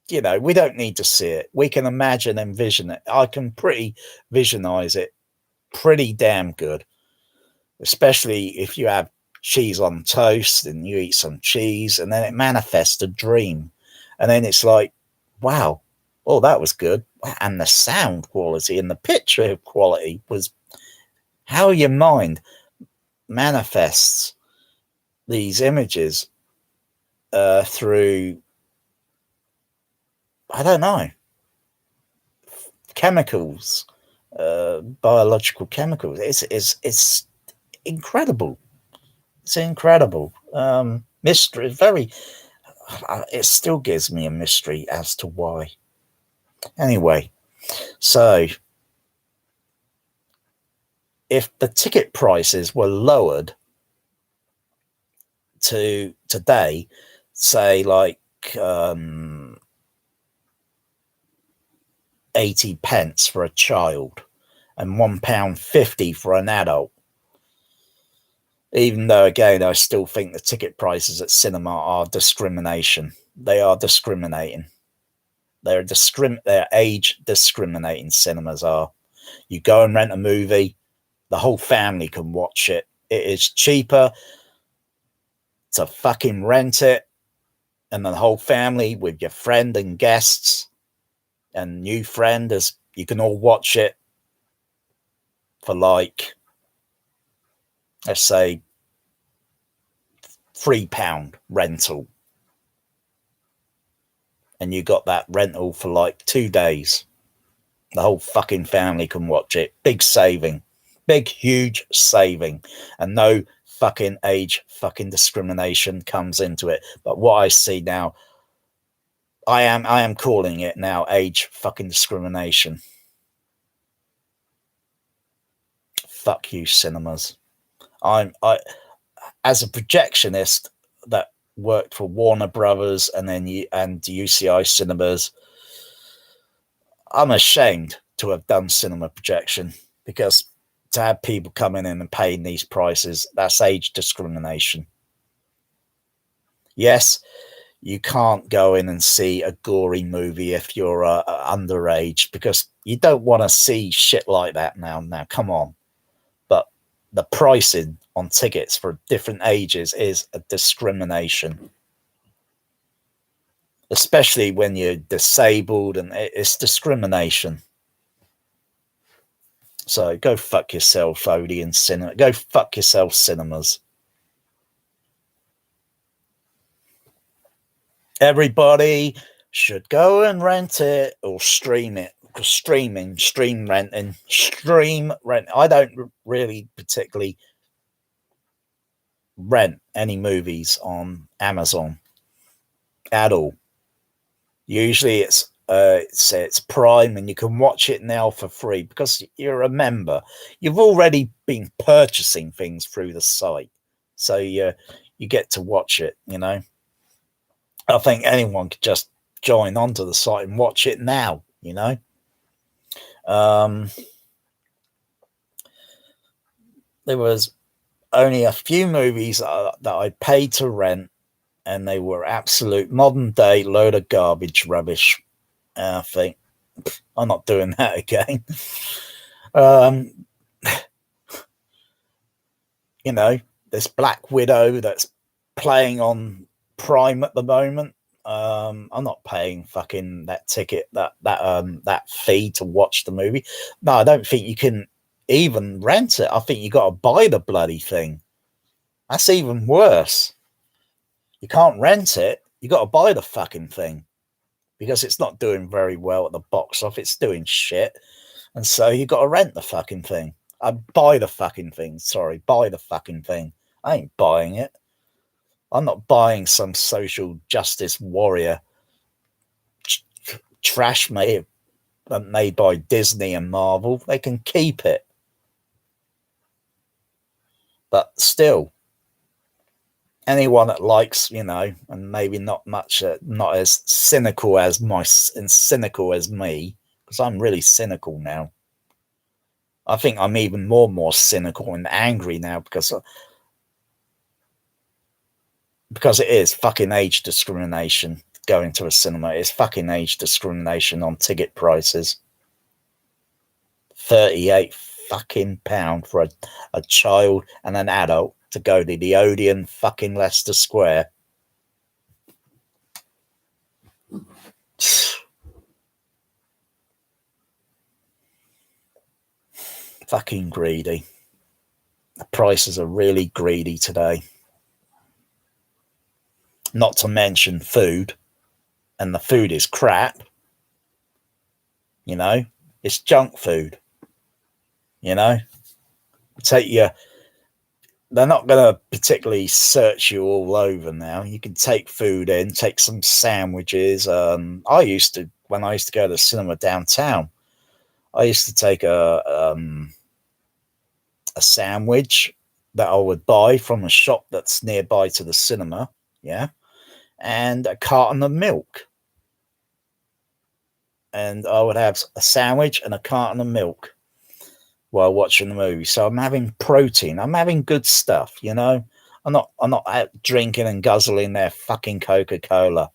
S1: We don't need to see it. We can imagine and vision it. I can pretty visionize it pretty damn good, especially if you have cheese on toast and you eat some cheese and then it manifests a dream. And then it's like, wow, oh, that was good. And the sound quality and the picture quality was how your mind manifests these images through, I don't know, chemicals, biological chemicals. It's incredible. It's incredible. Mystery, very. It still gives me a mystery as to why. Anyway, so if the ticket prices were lowered to today, say like 80 pence for a child and £1.50 for an adult. Even though, again, I still think the ticket prices at cinema are discrimination. They are discriminating. They're age discriminating, cinemas are. You go and rent a movie, the whole family can watch it. It is cheaper to fucking rent it, and the whole family with your friend and guests and new friend, as you can all watch it for like, let's say, £3 rental. And you got that rental for like 2 days. The whole fucking family can watch it. Big saving. Big, huge saving. And no fucking age fucking discrimination comes into it. But what I see now, I am calling it now age fucking discrimination. Fuck you, cinemas. I as a projectionist that worked for Warner Brothers and then UCI Cinemas, I'm ashamed to have done cinema projection, because to have people coming in and paying these prices, that's age discrimination. Yes, you can't go in and see a gory movie if you're underage, because you don't want to see shit like that now. Now, come on. But the pricing on tickets for different ages is a discrimination. Especially when you're disabled, and it's discrimination. So go fuck yourself, Odeon Cinema. Go fuck yourself, cinemas. Everybody should go and rent it or stream it. Stream renting. I don't really particularly rent any movies on Amazon at all. Usually it's Prime, and you can watch it now for free because you're a member. You've already been purchasing things through the site, so you get to watch it. You know, I think anyone could just join onto the site and watch it now. You know, there was only a few movies that I paid to rent, and they were absolute modern day load of garbage rubbish. I think I'm not doing that again. You know, this Black Widow that's playing on Prime at the moment. I'm not paying fucking that ticket, that fee to watch the movie. No, I don't think you can even rent it. I think you got to buy the bloody thing. That's even worse. You can't rent it. You got to buy the fucking thing, because it's not doing very well at the box office. It's doing shit. And so you got to rent the fucking thing. Buy the fucking thing. Sorry, buy the fucking thing. I ain't buying it. I'm not buying some social justice warrior trash made by Disney and Marvel. They can keep it. But still, anyone that likes, you know, and maybe not as cynical as me, because I'm really cynical now. I think I'm even more cynical and angry now because it is fucking age discrimination. Going to a cinema is fucking age discrimination on ticket prices. 38 fucking pound for a child and an adult to go to the Odeon fucking Leicester Square. Fucking greedy. The prices are really greedy today. Not to mention food, and the food is crap. You know, it's junk food. You know, they're not going to particularly search you all over now. You can take food in, take some sandwiches. When I used to go to the cinema downtown, I used to take a sandwich that I would buy from a shop that's nearby to the cinema, yeah, and a carton of milk. And I would have a sandwich and a carton of milk while watching the movie. So I'm having protein. I'm having good stuff, you know. I'm not out drinking and guzzling their fucking Coca-Cola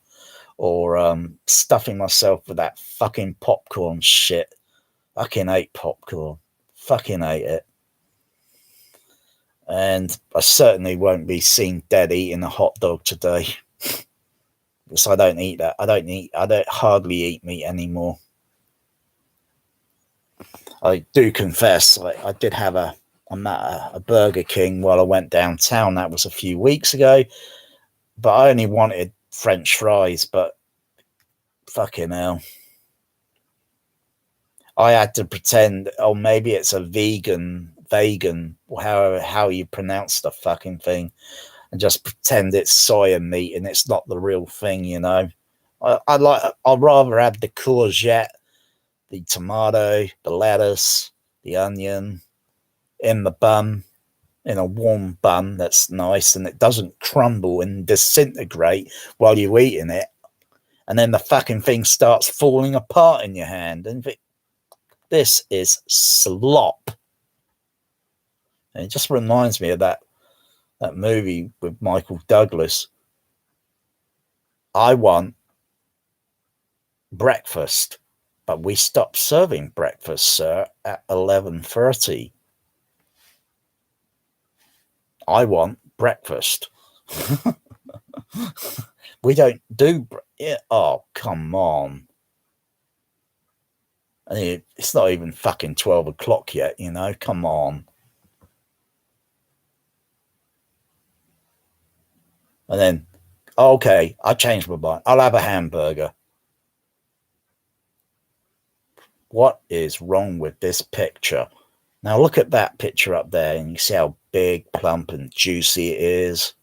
S1: or stuffing myself with that fucking popcorn shit. Fucking hate popcorn. Fucking hate it. And I certainly won't be seen dead eating a hot dog today. Because I don't eat that. I don't hardly eat meat anymore. I do confess, I did have a Burger King while I went downtown. That was a few weeks ago. But I only wanted French fries, but fucking hell. I had to pretend, oh, maybe it's a vegan, how you pronounce the fucking thing, and just pretend it's soya meat and it's not the real thing, you know. I'd rather have the courgette, the tomato, the lettuce, the onion in the bun, in a warm bun that's nice and it doesn't crumble and disintegrate while you're eating it. And then the fucking thing starts falling apart in your hand. And this is slop. And it just reminds me of that movie with Michael Douglas. I want breakfast, but we stopped serving breakfast, sir, at 11:30. I want breakfast. We don't do... Oh, come on. I mean, it's not even fucking 12 o'clock yet, you know? Come on. And then, okay, I changed my mind. I'll have a hamburger. What is wrong with this picture? Now look at that picture up there and you see how big, plump and juicy it is,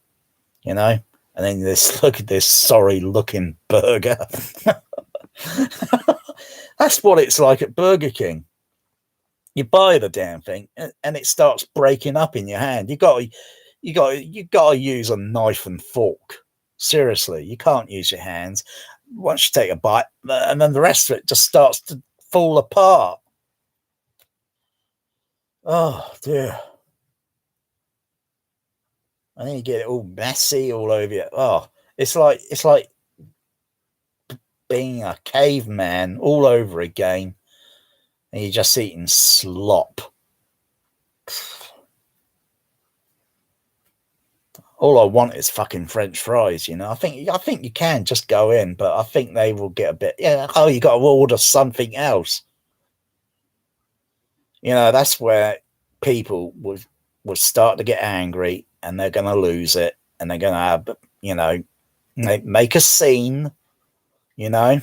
S1: you know? And then look at this sorry looking burger. That's what it's like at Burger King. You buy the damn thing and it starts breaking up in your hand. You got to use a knife and fork. Seriously, you can't use your hands. Once you take a bite, and then the rest of it just starts to fall apart. Oh dear. And then you get it all messy all over you. Oh, it's like being a caveman all over again. And you're just eating slop. All I want is fucking French fries, you know. I think you can just go in, but I think they will get a bit, oh, you got to order something else. You know, that's where people would start to get angry and they're going to lose it and they're going to have, you know, make a scene, you know.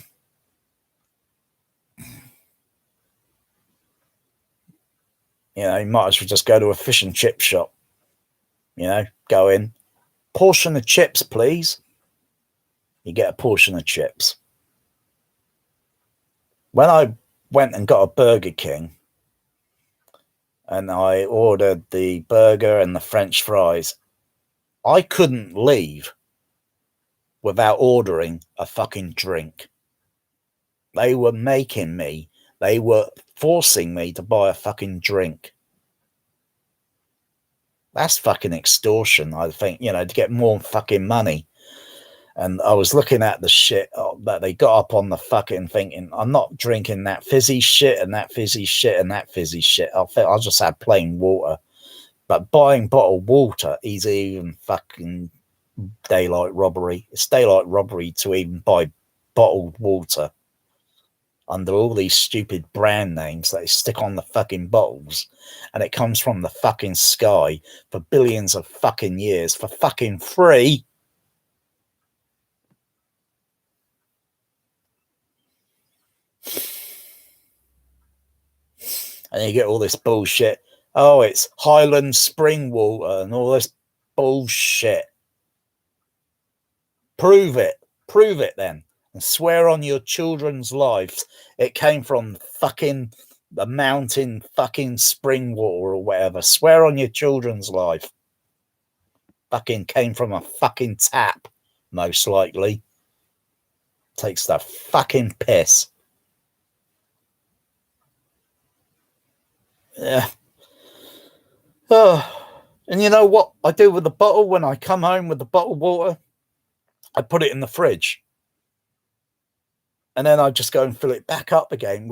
S1: You know, you might as well just go to a fish and chip shop, you know, go in, portion of chips, please. You get a portion of chips. When I went and got a Burger King and I ordered the burger and the French fries, I couldn't leave without ordering a fucking drink. They were forcing me to buy a fucking drink. That's fucking extortion, I think, you know, to get more fucking money. And I was looking at the shit that they got up on the fucking thinking, I'm not drinking that fizzy shit and that fizzy shit and that fizzy shit. I'll just have plain water. But buying bottled water is even fucking daylight robbery. It's daylight robbery to even buy bottled water under all these stupid brand names that they stick on the fucking bottles, and it comes from the fucking sky for billions of fucking years for fucking free. And you get all this bullshit. Oh, it's Highland spring water and all this bullshit. Prove it then. And swear on your children's lives it came from fucking the mountain fucking spring water or whatever. Swear on your children's life. Fucking came from a fucking tap, most likely. Takes the fucking piss. Yeah. Oh. And you know what I do with the bottle when I come home with the bottled water? I put it in the fridge. And then I just go and fill it back up again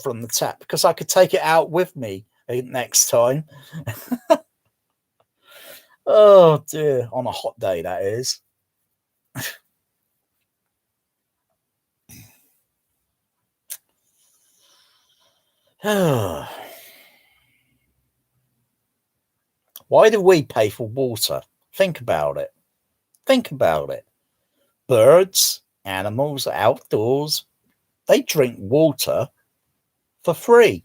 S1: from the tap because I could take it out with me next time. Oh dear, on a hot day that is. Why do we pay for water? Think about it. Think about it. Birds, animals, outdoors, they drink water for free.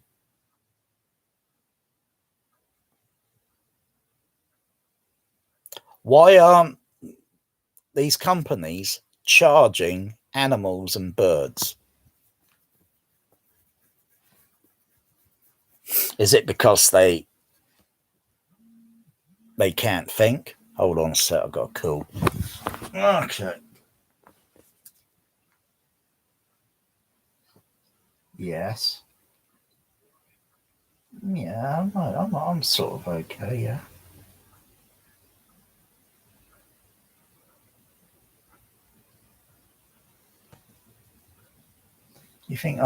S1: Why aren't these companies charging animals and birds? Is it because they can't think? Hold on a sec, I've got a cool. Okay. Yes. Yeah, I'm sort of okay, yeah. You think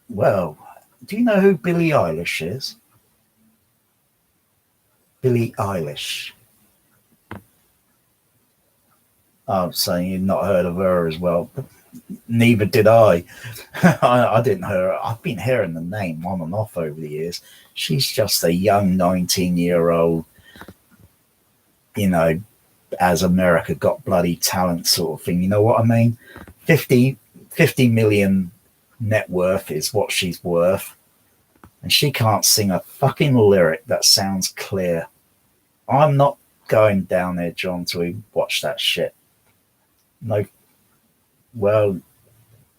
S1: well, do you know who Billie Eilish is? Billie Eilish. I'm saying you've not heard of her as well. Neither did I. I didn't hear. I've been hearing the name on and off over the years. She's just a young 19-year-old, you know, as America Got Bloody Talent sort of thing. You know what I mean? 50 million net worth is what she's worth. And she can't sing a fucking lyric that sounds clear. I'm not going down there, John, to watch that shit. No. Well,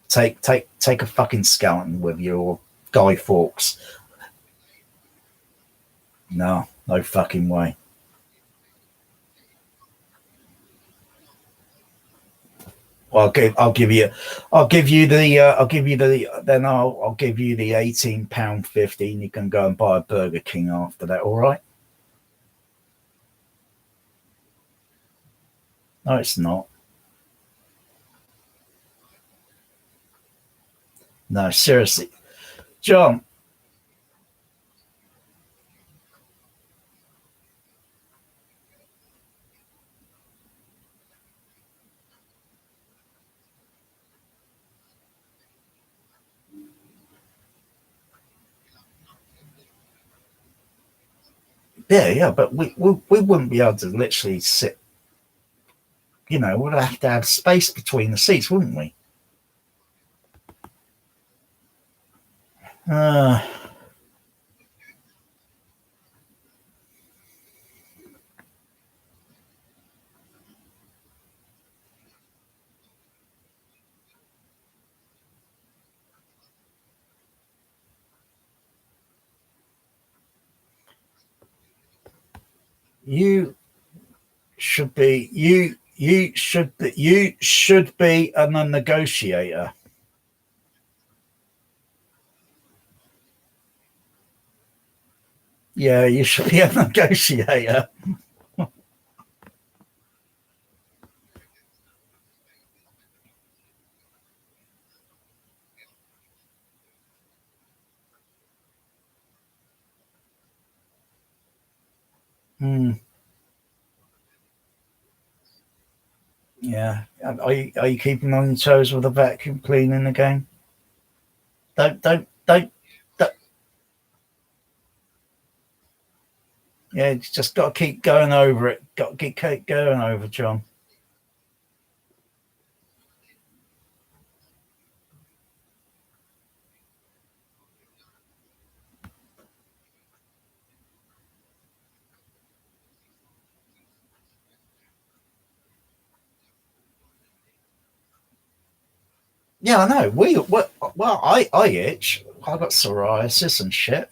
S1: take a fucking skeleton with you or Guy Fawkes. No fucking way. I'll give you the £18.50 and you can go and buy a Burger King after that, all right? No, it's not. No, seriously. John. Yeah, but we wouldn't be able to literally sit, we'd have to have space between the seats, wouldn't we? You should be you should be a negotiator. Yeah, you should be a negotiator. Yeah. Are you keeping on your toes with the vacuum cleaning again? Don't. Yeah, just got to keep going over it. Got to keep going over, John. Yeah, I know. I itch. I got psoriasis and shit.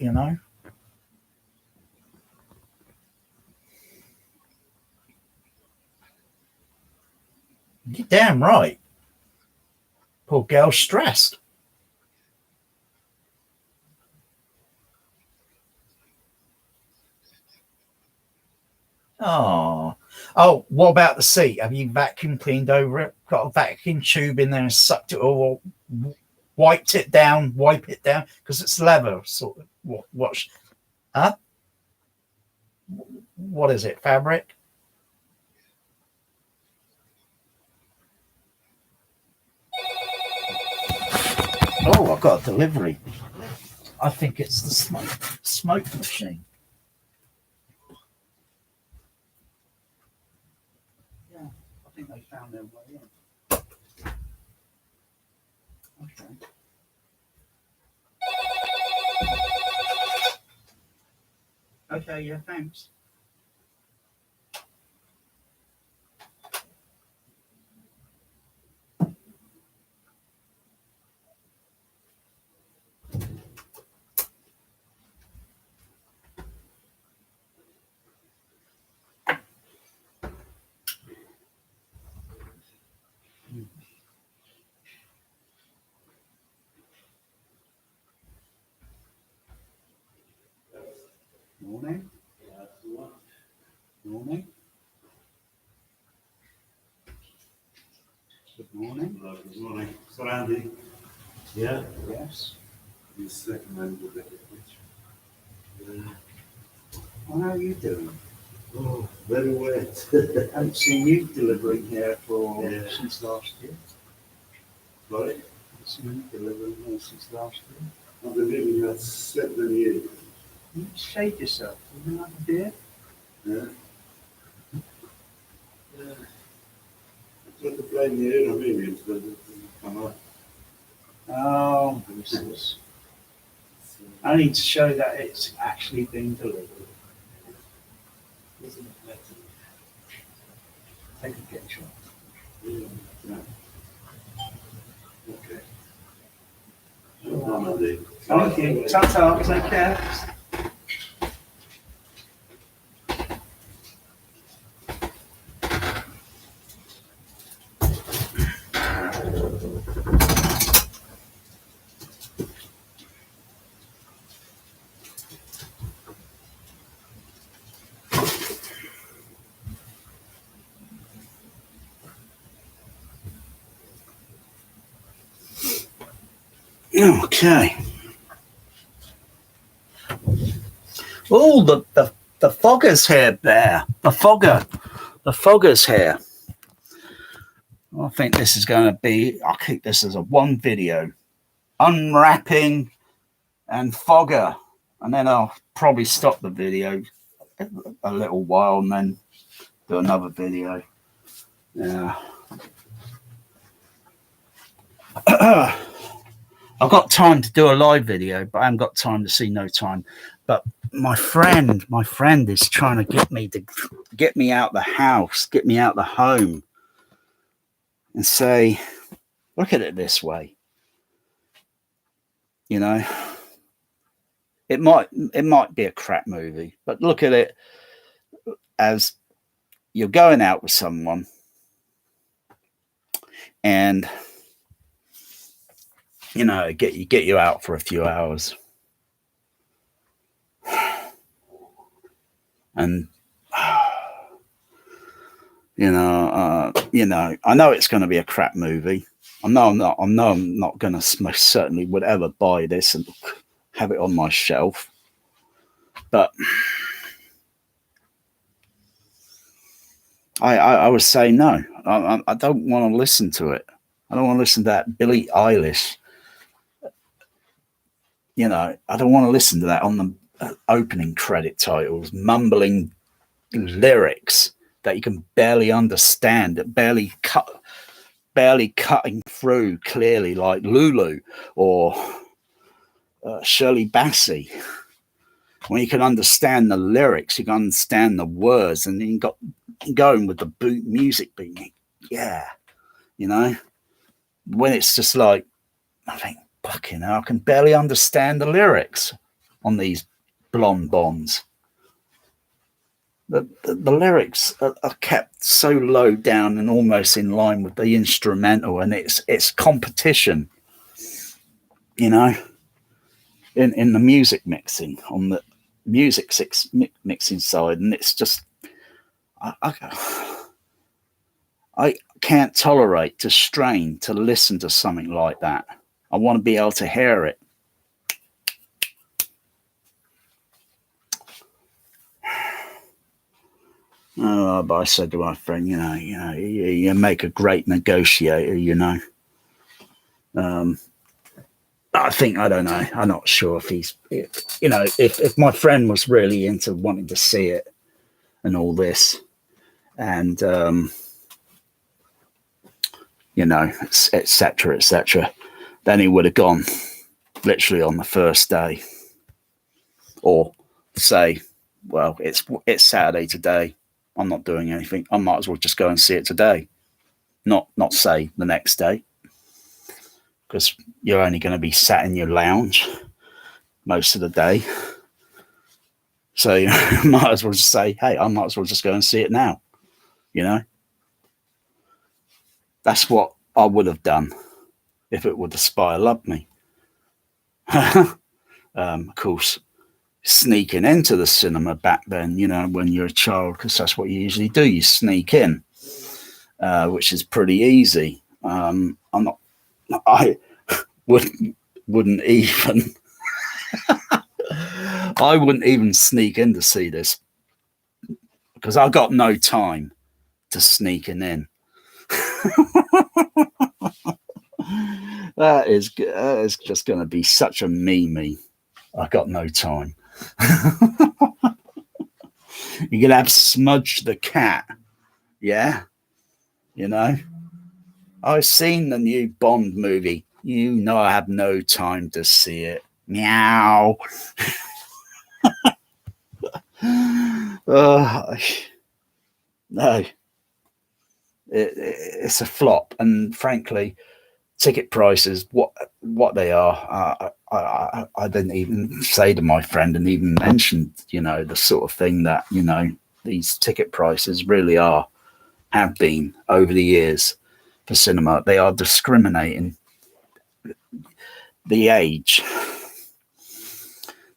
S1: You're damn right. Poor girl's stressed. Oh, what about the seat? Have you vacuum cleaned over it? Got a vacuum tube in there and sucked it all, wiped it down, wipe it down because it's leather. Sort of. What? Huh? What is it? Fabric? Oh, I've got a delivery. I think it's the smoke machine. Yeah, I think they found their way in. Okay. Okay, yeah, thanks. Morning. Morning. Good morning.
S2: Hello, good morning. So Andy. Yeah?
S1: Yes.
S2: You second member of the
S1: Well, how are you doing?
S2: Oh, very wet.
S1: I haven't seen you delivering here for since last year.
S2: Sorry?
S1: I haven't seen you delivering here since last year.
S2: I've been living here 7 years.
S1: You shade yourself. You have a beer?
S2: Yeah? Yeah. I tried to blame the Iranians, but it didn't come up.
S1: Oh, useless. I need to show that it's actually been delivered.
S2: Isn't it better?
S1: Take a picture.
S2: Yeah. Yeah. Okay. No problem, Andy.
S1: Thank you. Ta-ta. Take care. Okay. Oh, the fogger's here there. The fogger's here. I think this is going to be, I'll keep this as a one video. Unwrapping and fogger. And then I'll probably stop the video a little while and then do another video. Yeah. I've got time to do a live video, but I haven't got time to see no time. But my friend is trying to get me out the house, get me out the home, and say, look at it this way. You know, it might be a crap movie, but look at it as you're going out with someone, and you know, get you out for a few hours. And you know, I know it's going to be a crap movie. I know I'm not going to most certainly would ever buy this and have it on my shelf. But I would say no. I don't want to listen to it. I don't want to listen to that Billie Eilish. You know, I don't want to listen to that on the opening credit titles, mumbling lyrics that you can barely understand, that barely cutting through clearly, like Lulu or Shirley Bassey. When you can understand the lyrics, you can understand the words, and then you got going with the music beat. Yeah, you know, when it's just like, I think, fucking hell, I can barely understand the lyrics on these blonde bonds. the lyrics are kept so low down and almost in line with the instrumental, and it's competition, you know, in the music mixing on the mixing side, and it's just I can't tolerate to strain to listen to something like that. I want to be able to hear it. Oh, but I said to my friend, you make a great negotiator, I don't know. I'm not sure if if my friend was really into wanting to see it and all this, and etc., then he would have gone literally on the first day, or say, well, it's Saturday today. I'm not doing anything. I might as well just go and see it today, not say the next day, because you're only going to be sat in your lounge most of the day. So you might as well just say, hey, I might as well just go and see it now. That's what I would have done if it would aspire loved me. Of course, sneaking into the cinema back then, when you're a child, because that's what you usually do. You sneak in, which is pretty easy. I wouldn't even I wouldn't even sneak in to see this, because I got no time to sneaking in. That is just going to be such a me. I got no time. You're going to have Smudge the cat. Yeah. I've seen the new Bond movie. I have no time to see it. Meow. No. It's a flop. And frankly, ticket prices, what they are, I didn't even say to my friend and even mentioned, the sort of thing that, these ticket prices really have been over the years for cinema. They are discriminating the age.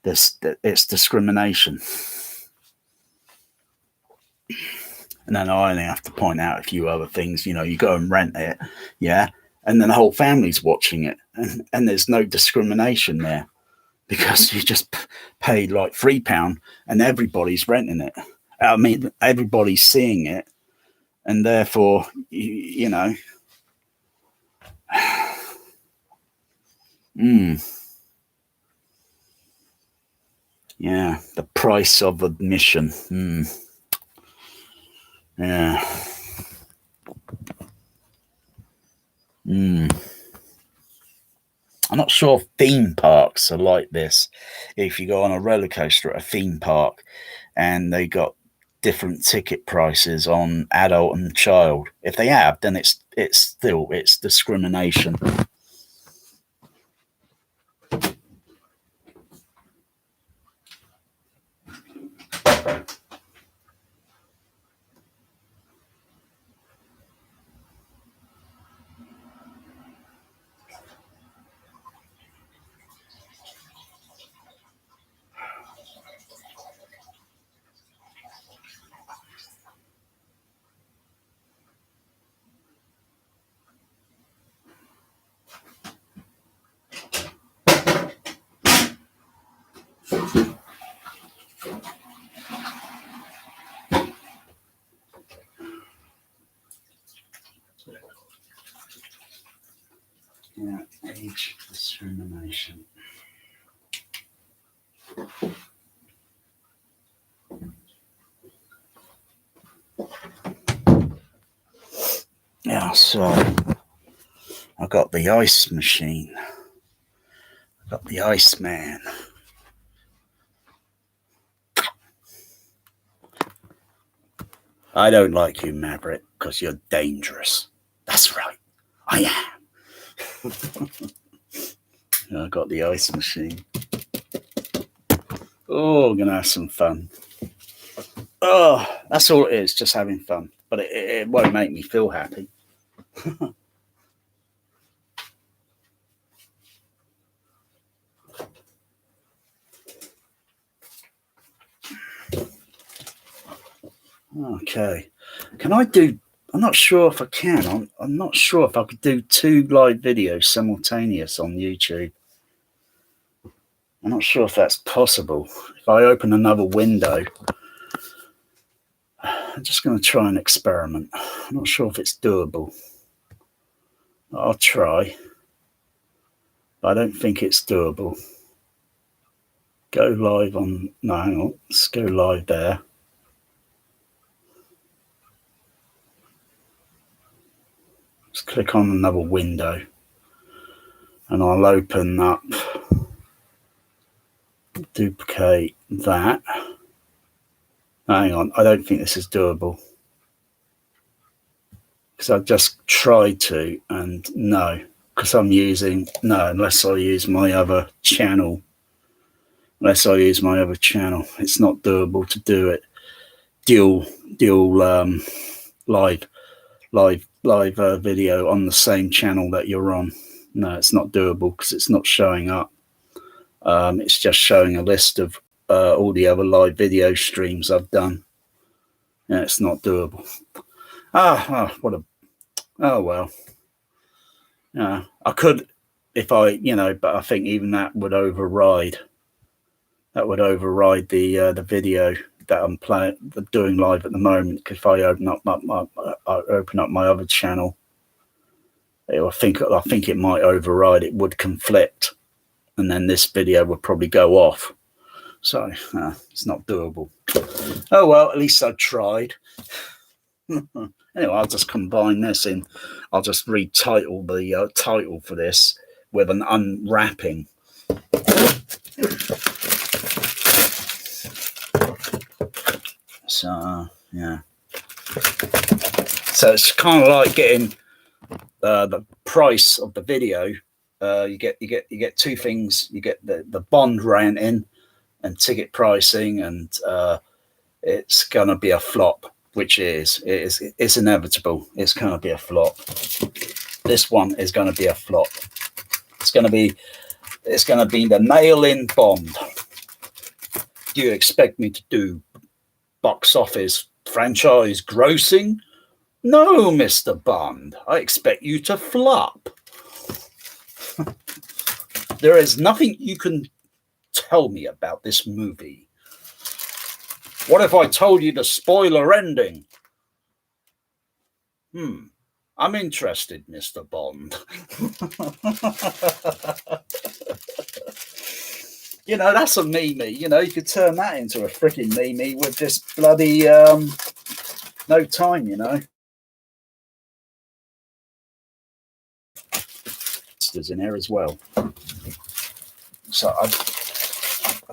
S1: It's discrimination. And then I only have to point out a few other things. You go and rent it, yeah, and then the whole family's watching it, and there's no discrimination there, because you just paid like £3 and everybody's renting it. I mean, everybody's seeing it, and therefore, yeah, the price of admission. Yeah. I'm not sure if theme parks are like this. If you go on a roller coaster at a theme park and they got different ticket prices on adult and child. If they have, then it's discrimination. Yeah, age discrimination. Yeah, so I got the ice machine. I got the Iceman. I don't like you, Maverick, because you're dangerous. That's right. I am. I got the ice machine. Oh, we're going to have some fun.
S3: Oh, that's all it is, just having fun. But it won't make me feel happy. Okay. Can I do... I'm not sure if I can. I'm not sure if I could do 2 live videos simultaneous on YouTube. I'm not sure if that's possible. If I open another window, I'm just going to try an experiment. I'm not sure if it's doable. I'll try. But I don't think it's doable. Go live on... No, hang on. Let's go live there. Just click on another window. And I'll open up... Duplicate that. Hang on, I don't think this is doable. Because I've just tried to, and no. Because I'm using... No, unless I use my other channel. It's not doable to do it. Dual live video on the same channel that you're on. No, it's not doable because it's not showing up. It's just showing a list of all the other live video streams I've done. Yeah, it's not doable. Oh well. Yeah, I could if I, but I think even that would override. That would override the video that I'm doing live at the moment. If I open up my other channel, I think it might override. It would conflict. And then this video would probably go off. So it's not doable. Oh, well, at least I tried. Anyway, I'll just combine this in. I'll just retitle the title for this with an unwrapping. So, yeah. So it's kind of like getting the price of the video. You get 2 things. You get the bond ranting and ticket pricing, and it's gonna be a flop, which it's inevitable. It's gonna be a flop. This one is gonna be a flop. It's gonna be the nail-in Bond. Do you expect me to do box office franchise grossing? No, Mr. Bond. I expect you to flop. There is nothing you can tell me about this movie. What if I told you the spoiler ending? I'm interested, Mr. Bond. That's a meme. You could turn that into a freaking meme with this bloody no time, in there as well. So I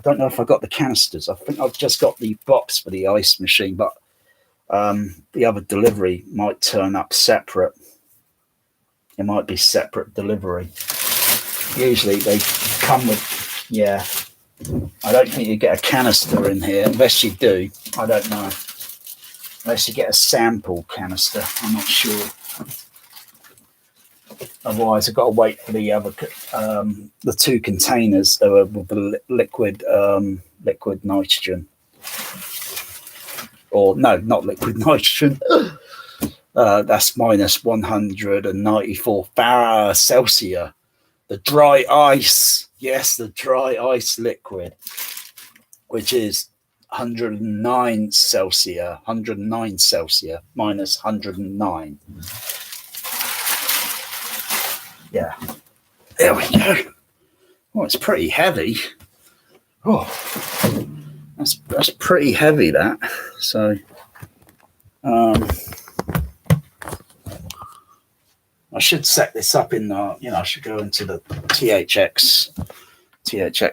S3: don't know if I got the canisters. I think I've just got the box for the ice machine, but the other delivery might turn up separate. It might be separate delivery. Usually they come with, yeah. I don't think you get a canister in here, unless you do. I don't know. Unless you get a sample canister, I'm not sure. Otherwise, I've got to wait for the other, the 2 containers with the liquid nitrogen. Or no, not liquid nitrogen. That's minus 194 Celsius. The dry ice, yes, the dry ice liquid, which is 109 Celsius, minus 109. Yeah, there we go. Oh, it's pretty heavy. Oh, that's pretty heavy, that. So, I should set this up in I should go into the THX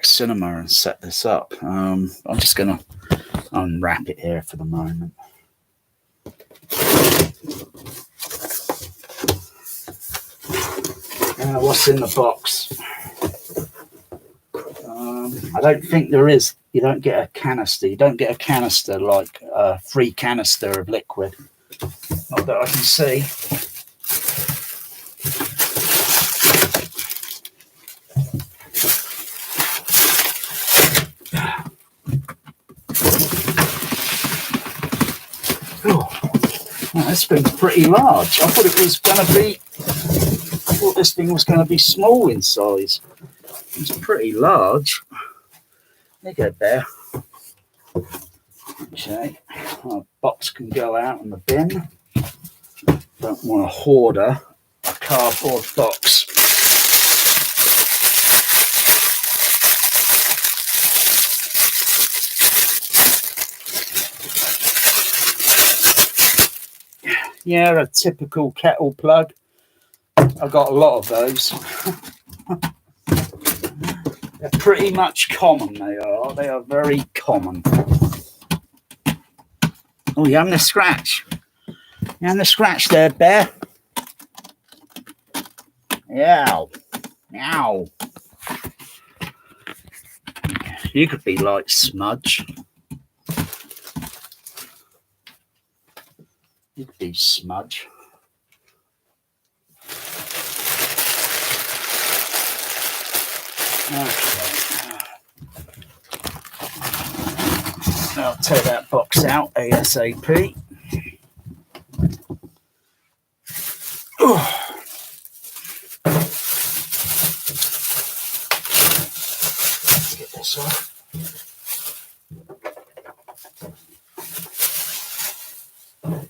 S3: cinema and set this up. I'm just gonna unwrap it here for the moment. What's in the box? I don't think there is you don't get a canister. You don't get a canister like a free canister of liquid. Not that I can see. Oh, this thing's pretty large. I thought it was going to be. I thought this thing was going to be small in size. It's pretty large. There you go, Bear. Okay, our box can go out in the bin. Don't want to hoard a cardboard box. Yeah, a typical kettle plug. I've got a lot of those. They're pretty much common, they are. They are very common. Oh, you're having a scratch. You're having a scratch there, Bear. Yow. Yow. You could be like Smudge. You could be Smudge. Okay. I'll take that box out ASAP. Let's get this off.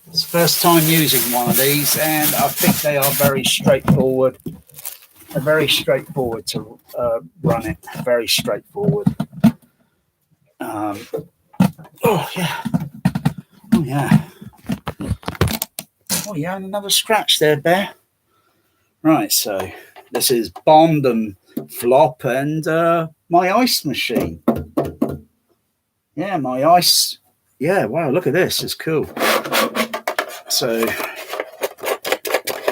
S3: It's the first time using one of these, and I think they are very straightforward. They're very straightforward to run it. Very straightforward. Oh yeah. Oh yeah. Oh yeah, and another scratch there, Bear. Right, so this is Bond and Flop and my ice machine. Yeah, my ice. Yeah, wow, look at this. It's cool. So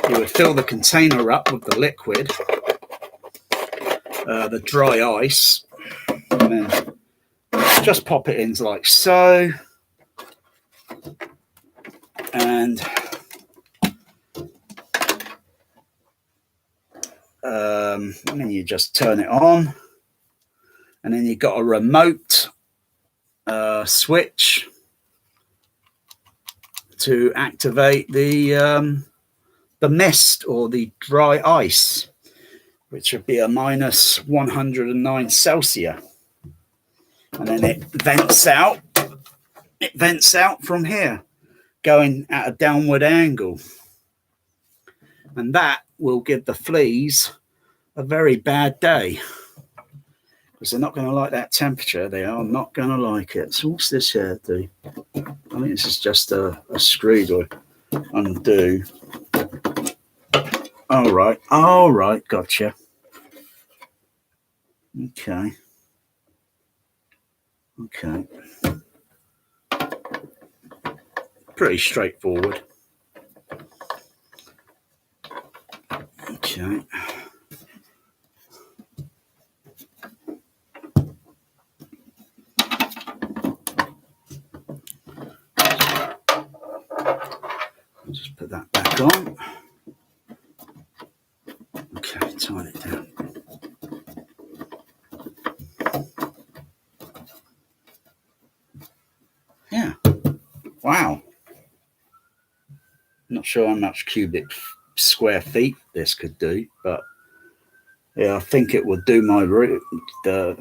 S3: you would fill the container up with the liquid, the dry ice, and then just pop it in like so. And then you just turn it on, and then you've got a remote switch to activate the mist or the dry ice, which would be a minus 109 Celsius, and then it vents out. It vents out from here, going at a downward angle, and that will give the fleas a very bad day because they're not going to like that temperature. They are not going to like it. So what's this here do? I think this is just a screw to undo. All right, gotcha. Okay. Pretty straightforward. Okay. Just put that back on. Okay, tighten it down. Yeah. Wow. Not sure how much cubic square feet this could do, but yeah, I think it would do my room, do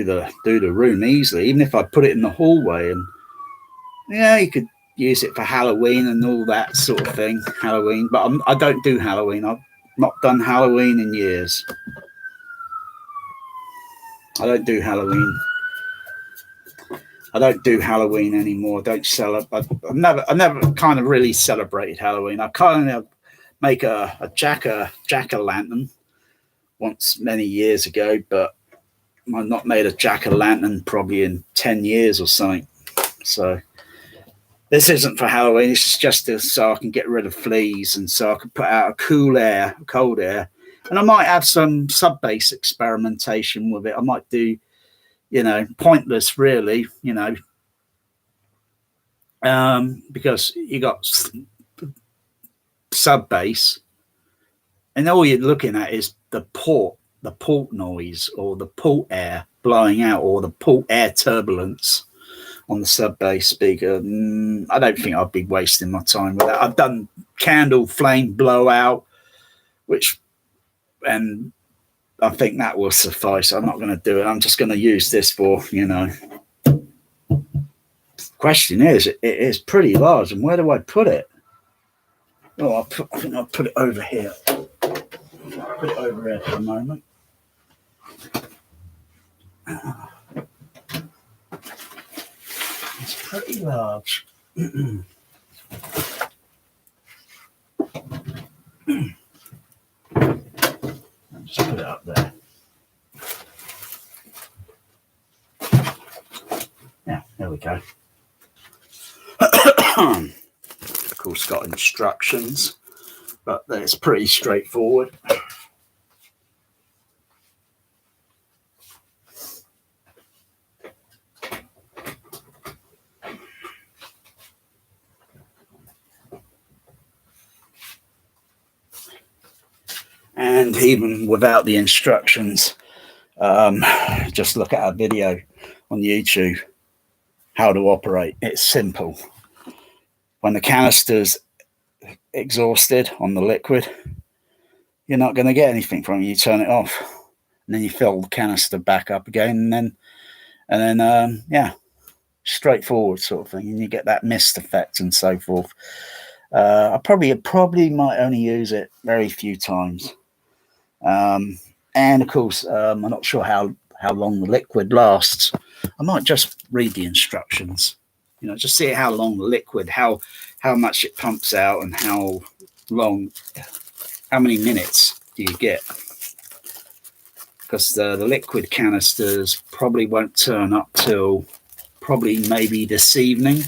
S3: the room easily. Even if I put it in the hallway, and yeah, you could use it for Halloween and all that sort of thing. Halloween, but I don't do Halloween. I've not done Halloween in years. I don't do Halloween. I don't do Halloween anymore. I don't celebrate. I never kind of really celebrated Halloween. I kind of make a jack-o'-lantern once many years ago, but I've not made a jack-o'-lantern probably in 10 years or something. So this isn't for Halloween. It's just so I can get rid of fleas and so I can put out a cold air. And I might have some sub-base experimentation with it. I might do, pointless really, because you got sub bass, and all you're looking at is the port noise, or the port air blowing out, or the port air turbulence on the sub bass speaker. I don't think I'd be wasting my time with that. I've done candle flame blowout, and I think that will suffice. I'm not going to do it. I'm just going to use this for, Question is, it is pretty large, and where do I put it? Oh, I think I'll put it over here. Put it over here for a moment. It's pretty large. Just put it up there. Yeah, there we go. Of course, it's got instructions, but it's pretty straightforward. And even without the instructions, just look at our video on YouTube, how to operate. It's simple. When the canister's exhausted on the liquid, you're not going to get anything from it. You turn it off, and then you fill the canister back up again, and then straightforward sort of thing, and you get that mist effect and so forth. I probably might only use it very few times. And of course, I'm not sure how long the liquid lasts. I might just read the instructions, just see how long the liquid, how much it pumps out, and how many minutes do you get? Because the liquid canisters probably won't turn up till probably maybe this evening.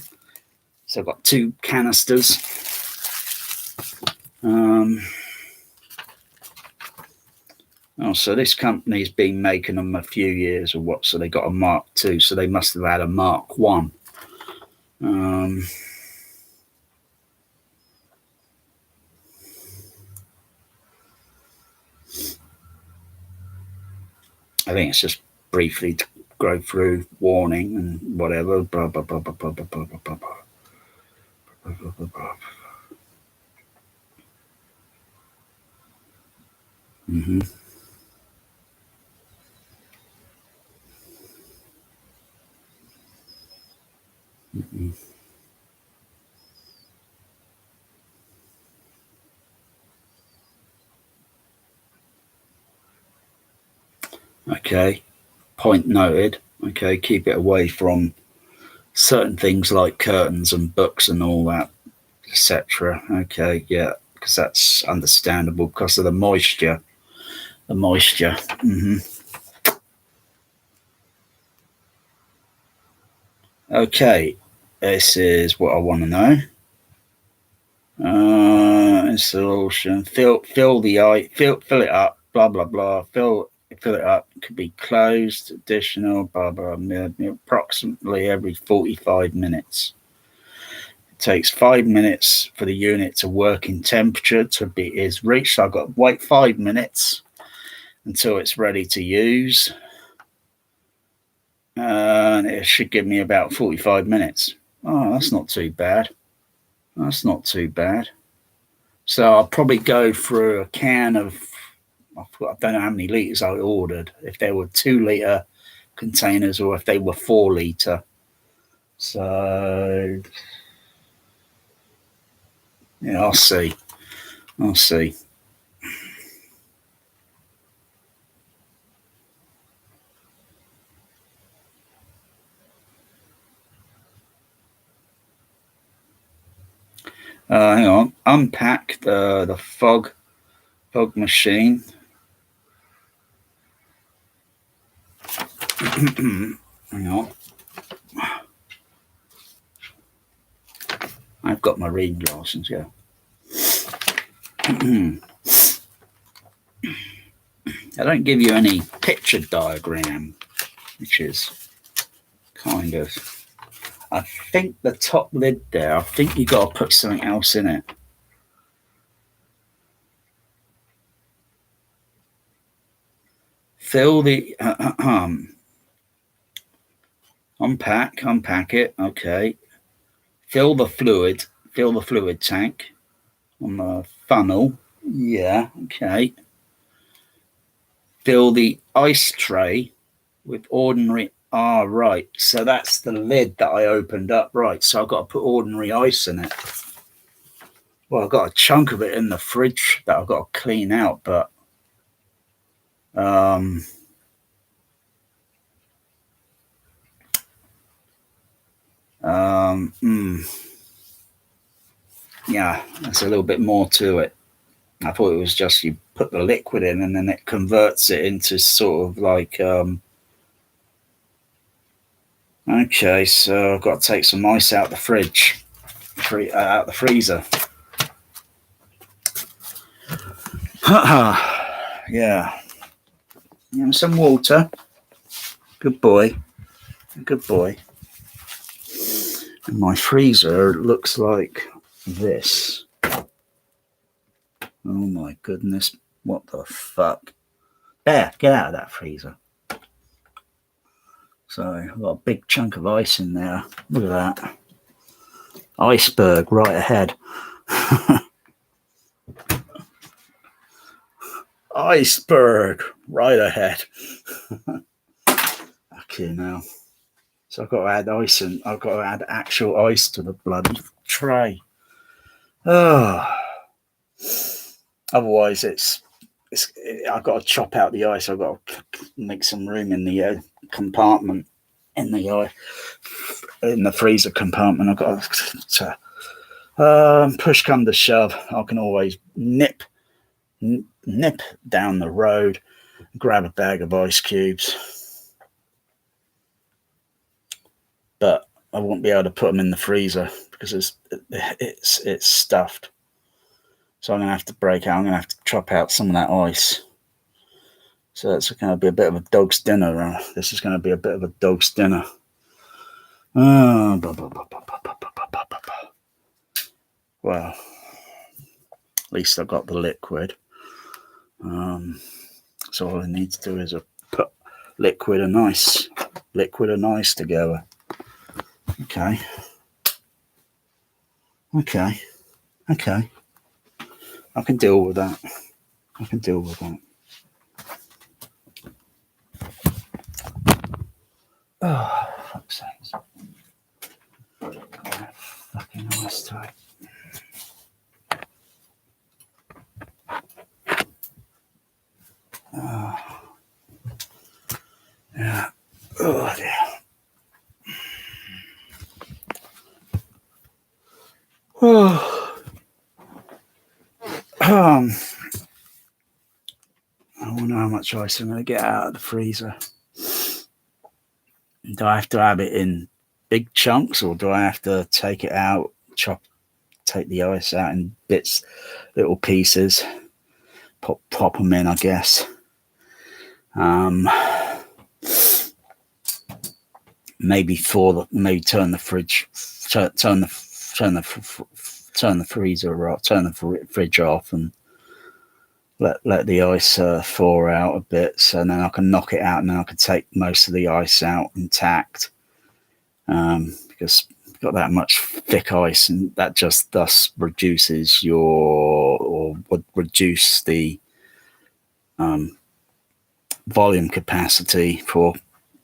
S3: So I've got 2 canisters. So this company's been making them a few years or what, so they got a Mark II, so they must have had a Mark I. I think it's just briefly to go through warning and whatever. Blah, blah, blah, blah, blah, blah, blah, blah, blah. Blah, blah, blah, blah. Mm-hmm. Mm-hmm. Okay, point noted. Okay, keep it away from certain things like curtains and books and all that, etc. Okay, yeah, because that's understandable because of the moisture. Mm-hmm. Okay, this is what I want to know. Installation. Fill it up. Blah blah blah. Fill it up. It could be closed. Additional. Blah blah. Approximately every 45 minutes. It takes 5 minutes for the unit to working temperature is reached. So I've got to wait 5 minutes until it's ready to use. And it should give me about 45 minutes. Oh, that's not too bad. So I'll probably go through a can of, I don't know how many litres I ordered, if they were 2 litre containers or if they were 4 litre. So, yeah, I'll see. Hang on, unpack the fog machine. Hang on. I've got my reading glasses, yeah. I don't give you any picture diagram which is kind of, I think the top lid there, I think you got to put something else in it. Fill the, unpack it, okay. Fill the fluid tank on the funnel, yeah, okay. Fill the ice tray with ordinary, right, so that's the lid that I opened up, right, so I've got to put ordinary ice in it. Well, I've got a chunk of it in the fridge that I've got to clean out, but yeah, there's a little bit more to it. I thought it was just you put the liquid in and then it converts it into sort of like, okay, so I've got to take some ice out the fridge, out the freezer. Yeah. And some water. Good boy. Good boy. And my freezer looks like this. Oh my goodness. What the fuck? Bear, get out of that freezer. So I've got a big chunk of ice in there. Look at that. Iceberg right ahead. Iceberg right ahead. Okay, now. So I've got to add ice and I've got to add actual ice to the bloody tray. Oh. Otherwise, I've got to chop out the ice. I've got to make some room in the compartment in the freezer compartment. I've got to push come to shove. I can always nip down the road, grab a bag of ice cubes, but I won't be able to put them in the freezer because it's stuffed. So I'm going to have to break out. I'm going to have to chop out some of that ice. So it's going to be a bit of a dog's dinner. This is going to be a bit of a dog's dinner. Well, at least I've got the liquid. So all I need to do is put liquid and ice together. Okay. I can deal with that. Oh, fuck's sakes. Fucking ice tight. Yeah. Oh dear. I wonder how much ice I'm going to get out of the freezer. Do I have to have it in big chunks, or do I have to take it out, take the ice out in bits, little pieces, pop them in, I guess. Maybe turn the fridge, turn the freezer off, turn the fridge off, and let the ice thaw out a bit, so then I can knock it out, and then I can take most of the ice out intact, because you've got that much thick ice, and that just thus reduces would reduce the volume capacity for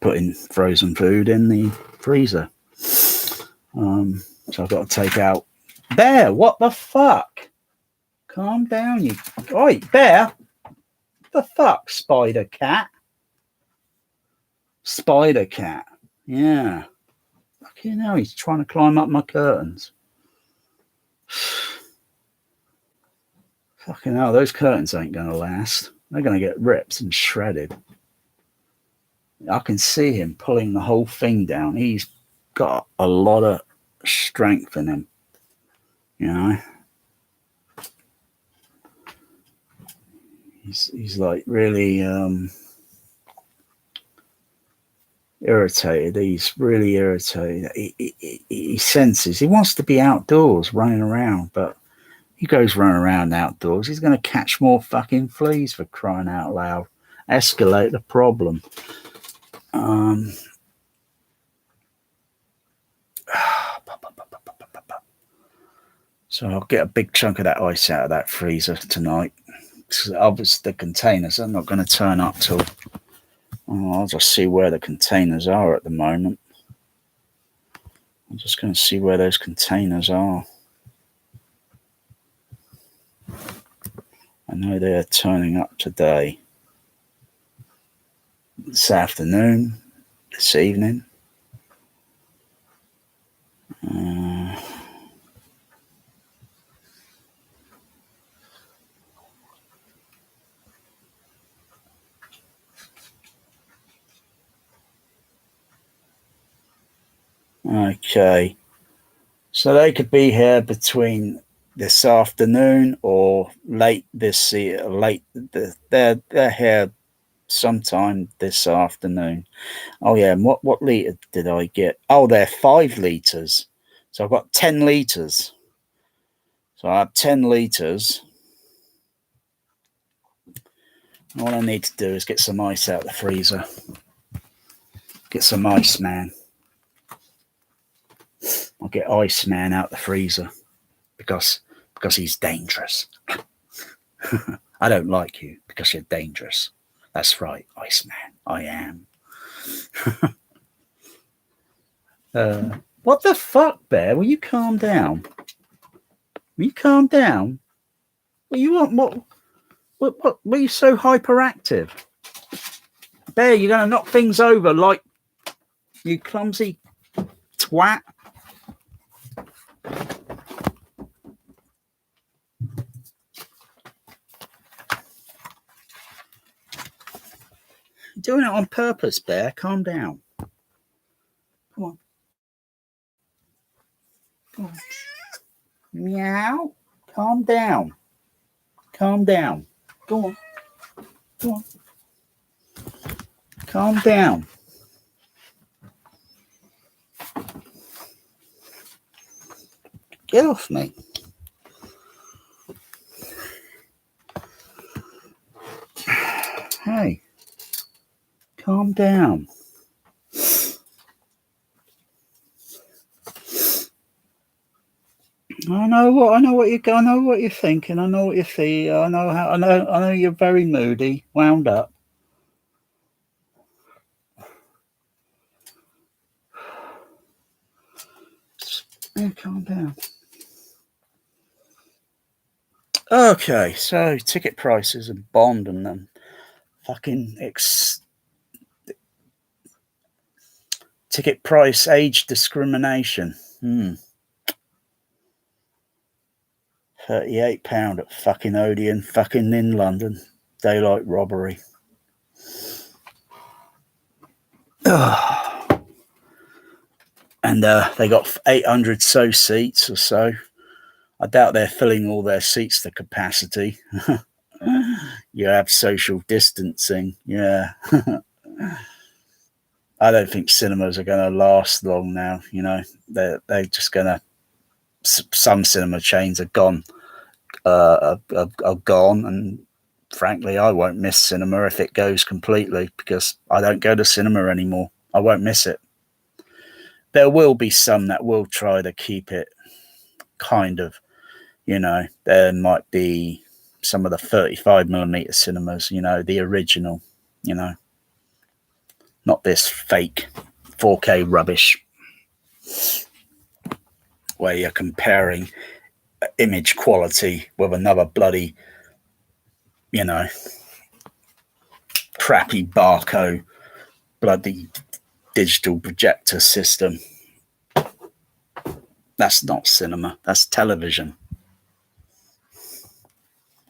S3: putting frozen food in the freezer. So I've got to take out. Bear, what the fuck? Calm down, you. Oi, Bear. What the fuck, Spider Cat? Yeah. Fucking hell, he's trying to climb up my curtains. Fucking hell, those curtains ain't going to last. They're going to get ripped and shredded. I can see him pulling the whole thing down. He's got a lot of strength in him, you know. He's like really irritated. He's really irritated. He senses he wants to be outdoors running around, but he goes running around outdoors, he's going to catch more fucking fleas, for crying out loud. Escalate the problem. So I'll get a big chunk of that ice out of that freezer tonight. Obviously the containers are not going to turn up till... I'll just see where the containers are at the moment. I'm just going to see where those containers are. I know they're turning up today. This afternoon, this evening. Okay. So they could be here between this afternoon or late this year. They're here sometime this afternoon. Oh yeah, and what litre did I get? Oh, they're 5 litres. So I've got 10 litres. So I have 10 litres. All I need to do is get some ice out of the freezer. Get some ice, man. I'll get Iceman out the freezer because he's dangerous. I don't like you because you're dangerous. That's right, Iceman. I am. What the fuck, Bear? Will you calm down? Will you calm down? What you want? What are you so hyperactive? Bear, you're going to knock things over like you clumsy twat. You're doing it on purpose, Bear. Calm down. Come on. Come on. Meow. Calm down. Calm down. Go on. Go on. Calm down. Get off me. Hey. Calm down. I know what you're thinking. I know what you feel. I know you're very moody, wound up. Yeah, calm down. Okay, so ticket prices and Bond and then fucking ticket price age discrimination. £38 at fucking Odeon, fucking in London. Daylight robbery. And they got 800 seats or so. I doubt they're filling all their seats to capacity. You have social distancing. Yeah. I don't think cinemas are going to last long now. You know, they're just going to... Some cinema chains are gone. Are gone, and frankly, I won't miss cinema if it goes completely because I don't go to cinema anymore. I won't miss it. There will be some that will try to keep it kind of, you know, there might be some of the 35mm cinemas, you know, the original, you know, not this fake 4K rubbish where you're comparing image quality with another bloody, you know, crappy Barco bloody digital projector system. That's not cinema. That's television.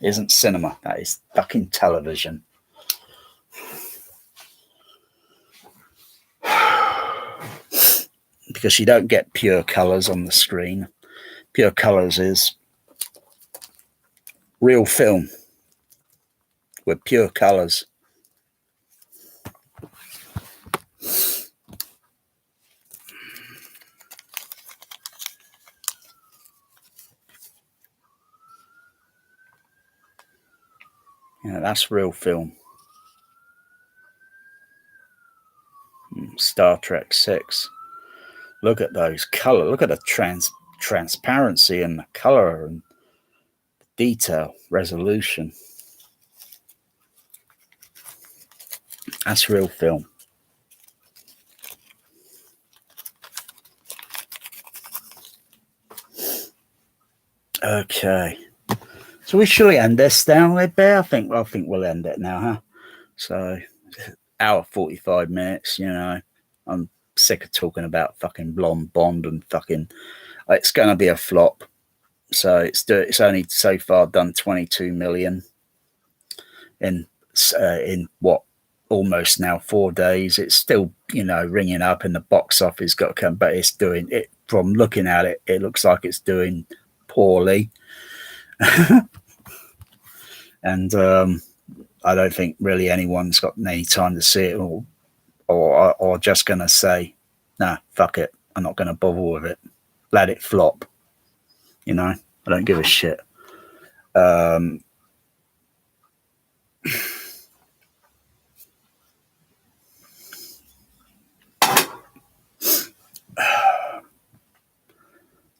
S3: It isn't cinema. That is fucking television. Because you don't get pure colours on the screen. Pure colours is real film with pure colours. You know, that's real film. Star Trek 6. Look at those color. Look at the transparency and the color and detail, resolution. That's real film. Okay. So we surely end this down there, Bear. I think we'll end it now, huh? So hour 45 minutes, you know. I'm sick of talking about fucking Blonde Bond and fucking it's gonna be a flop. So it's only so far done 22 million in what almost now 4 days. It's still, you know, ringing up in the box office, got to come, but it's doing it from looking at it, it looks like it's doing poorly. And I don't think really anyone's got any time to see it or just gonna say, nah, fuck it, I'm not gonna bother with it, let it flop. You know, I don't give a shit.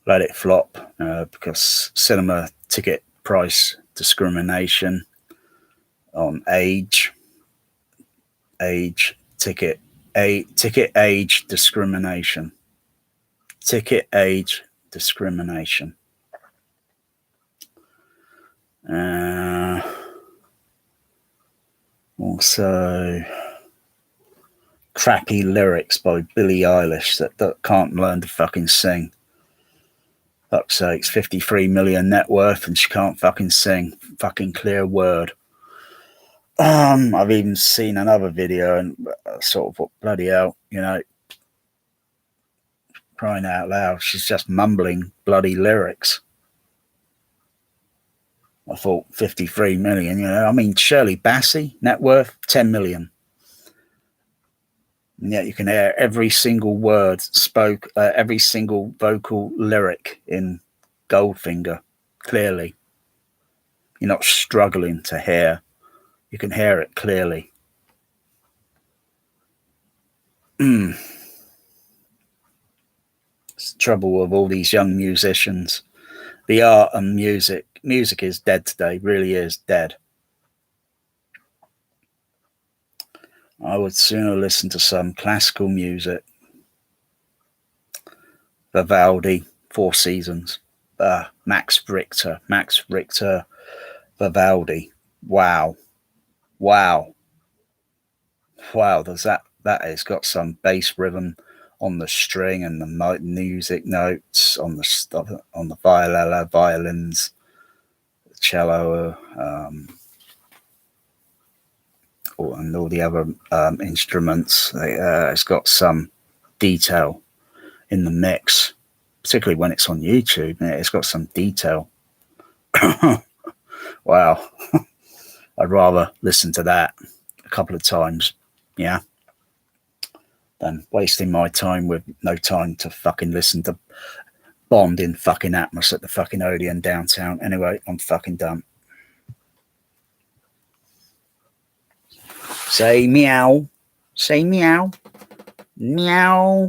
S3: Let it flop because cinema ticket price discrimination on age ticket age discrimination. Also crappy lyrics by Billie Eilish that can't learn to fucking sing. Fuck's sakes, 53 million net worth and she can't fucking sing fucking clear word. I've even seen another video and sort of thought, bloody hell, you know, crying out loud, she's just mumbling bloody lyrics. I thought 53 million, you know, I mean, Shirley Bassey, net worth 10 million. And yet you can hear every single word spoke, every single vocal lyric in Goldfinger clearly. You're not struggling to hear. You can hear it clearly. It's the trouble with all these young musicians. The art and music is dead today, really is dead. I would sooner listen to some classical music. Vivaldi, Four Seasons, Max Richter, Vivaldi. Wow. Does that has got some bass rhythm on the string and the music notes on the viola, violins, the cello, and all the other instruments. It's got some detail in the mix, particularly when it's on YouTube. It's got some detail. Wow. I'd rather listen to that a couple of times, yeah, than wasting my time with no time to fucking listen to Bond in fucking Atmos at the fucking Odeon downtown. Anyway, I'm fucking done. Say meow. Say meow. Meow.